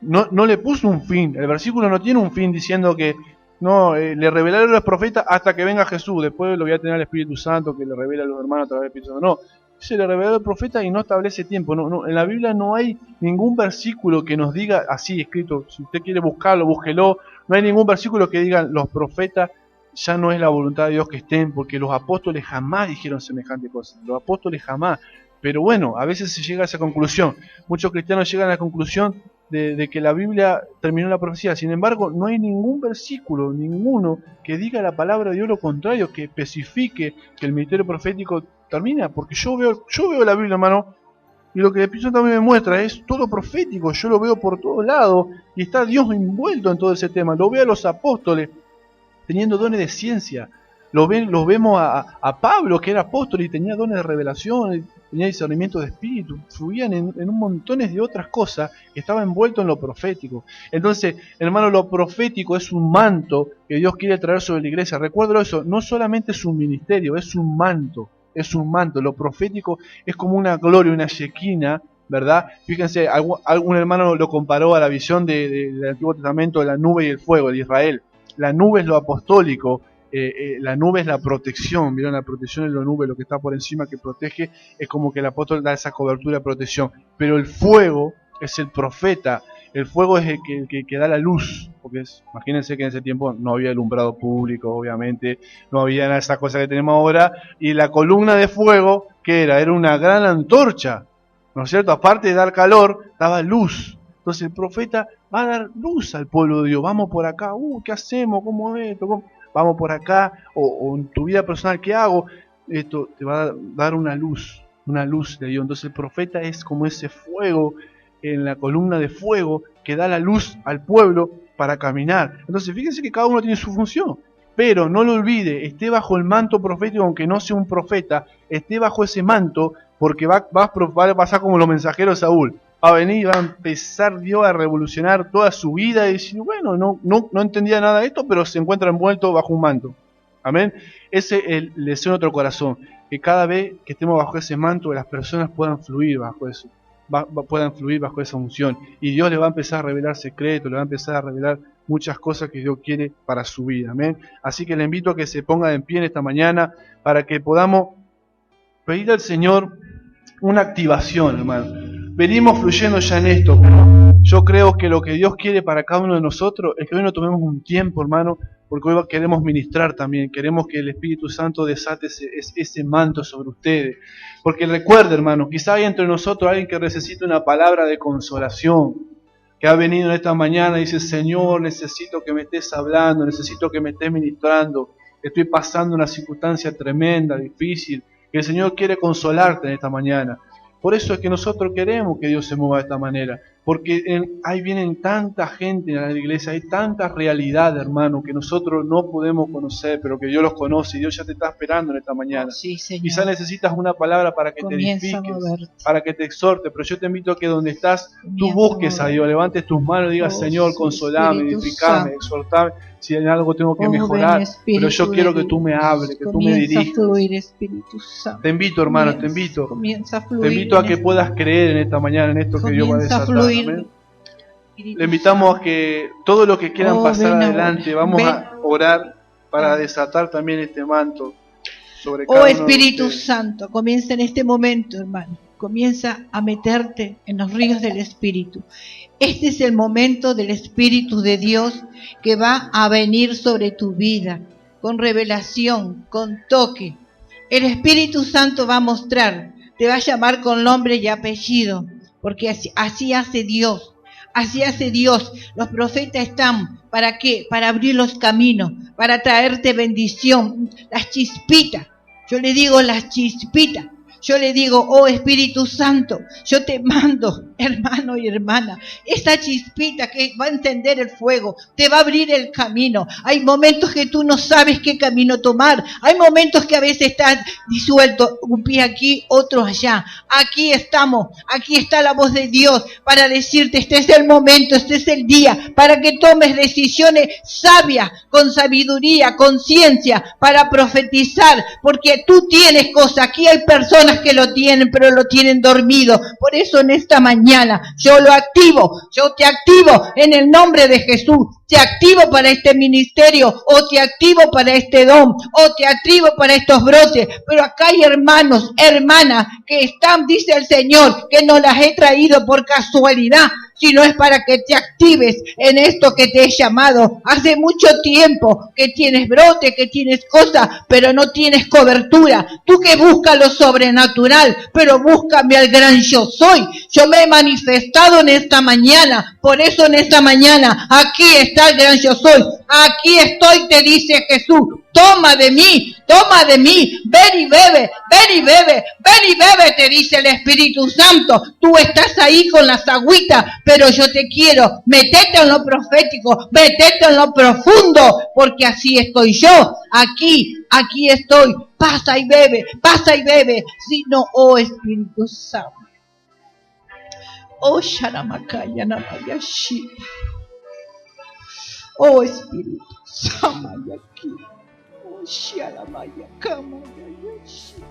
No le puso un fin. El versículo no tiene un fin diciendo que no, le revelaron a los profetas hasta que venga Jesús. Después lo voy a tener al Espíritu Santo que le revela a los hermanos a través del Espíritu Santo. No, se le reveló al profeta y no establece tiempo. No, en la Biblia no hay ningún versículo que nos diga así escrito. Si usted quiere buscarlo, búsquelo. No hay ningún versículo que diga los profetas ya no es la voluntad de Dios que estén, porque los apóstoles jamás dijeron semejante cosa. Los apóstoles jamás. Pero bueno, a veces se llega a esa conclusión. Muchos cristianos llegan a la conclusión de que la Biblia terminó la profecía. Sin embargo, no hay ningún versículo, ninguno, que diga la palabra de Dios lo contrario, que especifique que el ministerio profético termina. Porque yo veo la Biblia, hermano, y lo que el Espíritu Santo también me muestra es todo profético. Yo lo veo por todos lados y está Dios envuelto en todo ese tema. Lo veo a los apóstoles teniendo dones de ciencia. Los vemos a Pablo, que era apóstol y tenía dones de revelación, tenía discernimiento de espíritu, fluían en un montón de otras cosas que estaba envuelto en lo profético. Entonces, hermano, lo profético es un manto que Dios quiere traer sobre la iglesia. Recuerdo eso, no solamente es un ministerio, es un manto. Lo profético es como una gloria, una shequina, ¿verdad? Fíjense, algún hermano lo comparó a la visión del Antiguo Testamento de la nube y el fuego de Israel. La nube es lo apostólico. La nube es la protección, ¿vieron? La protección es la nube, lo que está por encima que protege, es como que el apóstol da esa cobertura de protección. Pero el fuego es el profeta, el fuego es el que da la luz, porque imagínense que en ese tiempo no había alumbrado público, obviamente, no había nada de esas cosas que tenemos ahora, y la columna de fuego, ¿qué era? Era una gran antorcha, ¿no es cierto? Aparte de dar calor, daba luz. Entonces el profeta va a dar luz al pueblo de Dios. Vamos por acá, ¿qué hacemos? ¿Cómo es esto? Vamos por acá, o en tu vida personal, ¿qué hago? Esto te va a dar una luz de Dios. Entonces el profeta es como ese fuego en la columna de fuego que da la luz al pueblo para caminar. Entonces fíjense que cada uno tiene su función, pero no lo olvide, esté bajo el manto profético, aunque no sea un profeta, esté bajo ese manto, porque va a pasar como los mensajeros de Saúl. Va a venir y va a empezar Dios a revolucionar toda su vida y decir, bueno, no entendía nada de esto, pero se encuentra envuelto bajo un manto. Amén. Ese es el deseo de nuestro corazón, que cada vez que estemos bajo ese manto, las personas puedan fluir bajo eso, puedan fluir bajo esa unción. Y Dios le va a empezar a revelar secretos, le va a empezar a revelar muchas cosas que Dios quiere para su vida. Amén. Así que le invito a que se ponga en pie en esta mañana para que podamos pedir al Señor una activación, hermano. Venimos fluyendo ya en esto, pero yo creo que lo que Dios quiere para cada uno de nosotros es que hoy nos tomemos un tiempo, hermano, porque hoy queremos ministrar también, queremos que el Espíritu Santo desate ese manto sobre ustedes. Porque recuerde, hermano, quizá hay entre nosotros alguien que necesita una palabra de consolación, que ha venido en esta mañana y dice, Señor, necesito que me estés hablando, necesito que me estés ministrando, estoy pasando una circunstancia tremenda, difícil, que el Señor quiere consolarte en esta mañana. Por eso es que nosotros queremos que Dios se mueva de esta manera, porque ahí vienen tanta gente a la iglesia, hay tanta realidad, hermano, que nosotros no podemos conocer, pero que Dios los conoce y Dios ya te está esperando en esta mañana. Sí, Señor. Quizás necesitas una palabra para que te edifiques, para que te exhorte, pero yo te invito a que donde estás, tú busques a Dios, levantes tus manos y digas, Señor, consolame, edificame, exhortame, si en algo tengo que mejorar, pero yo quiero que tú me hables, que tú me dirijas. Te invito, hermano, te invito a que puedas creer en esta mañana, en esto que Dios va a desatar. Amén. Le invitamos a que todo lo que quieran pasar adelante, vamos a orar para desatar también este manto sobre cada uno de ustedes. Espíritu Santo, comienza en este momento, hermano. Comienza a meterte en los ríos del Espíritu. Este es el momento del Espíritu de Dios que va a venir sobre tu vida, con revelación, con toque. El Espíritu Santo va a mostrar, te va a llamar con nombre y apellido, porque así hace Dios. Así hace Dios. Los profetas están, ¿para qué? Para abrir los caminos, para traerte bendición. Las chispitas, yo le digo las chispitas. Yo le digo, oh Espíritu Santo, yo te mando, hermano y hermana, esa chispita que va a encender el fuego, te va a abrir el camino. Hay momentos que tú no sabes qué camino tomar. Hay momentos que a veces estás disuelto, un pie aquí, otro allá. Aquí estamos, aquí está la voz de Dios para decirte, este es el momento, este es el día, para que tomes decisiones sabias, con sabiduría, con ciencia, para profetizar, porque tú tienes cosas. Aquí hay personas que lo tienen, pero lo tienen dormido. Por eso en esta mañana yo lo activo, yo te activo en el nombre de Jesús. Te activo para este ministerio, o te activo para este don, o te activo para estos brotes. Pero acá hay hermanos, hermanas, que están, dice el Señor, que no las he traído por casualidad, sino es para que te actives en esto que te he llamado. Hace mucho tiempo que tienes brote, que tienes cosas, pero no tienes cobertura. Tú que buscas lo sobrenatural, pero búscame al gran yo soy. Yo me he manifestado en esta mañana, por eso en esta mañana, aquí está el gran yo soy. Aquí estoy, te dice Jesús. Toma de mí, ven y bebe, ven y bebe, ven y bebe, te dice el Espíritu Santo. Tú estás ahí con las agüitas, pero yo te quiero, metete en lo profético, metete en lo profundo, porque así estoy yo, aquí estoy, pasa y bebe, sino, oh Espíritu Santo. Oh Sharamakaya Namayashi. Oh Espíritu Santo, aquí. Shalamaya Kamaya Yashi.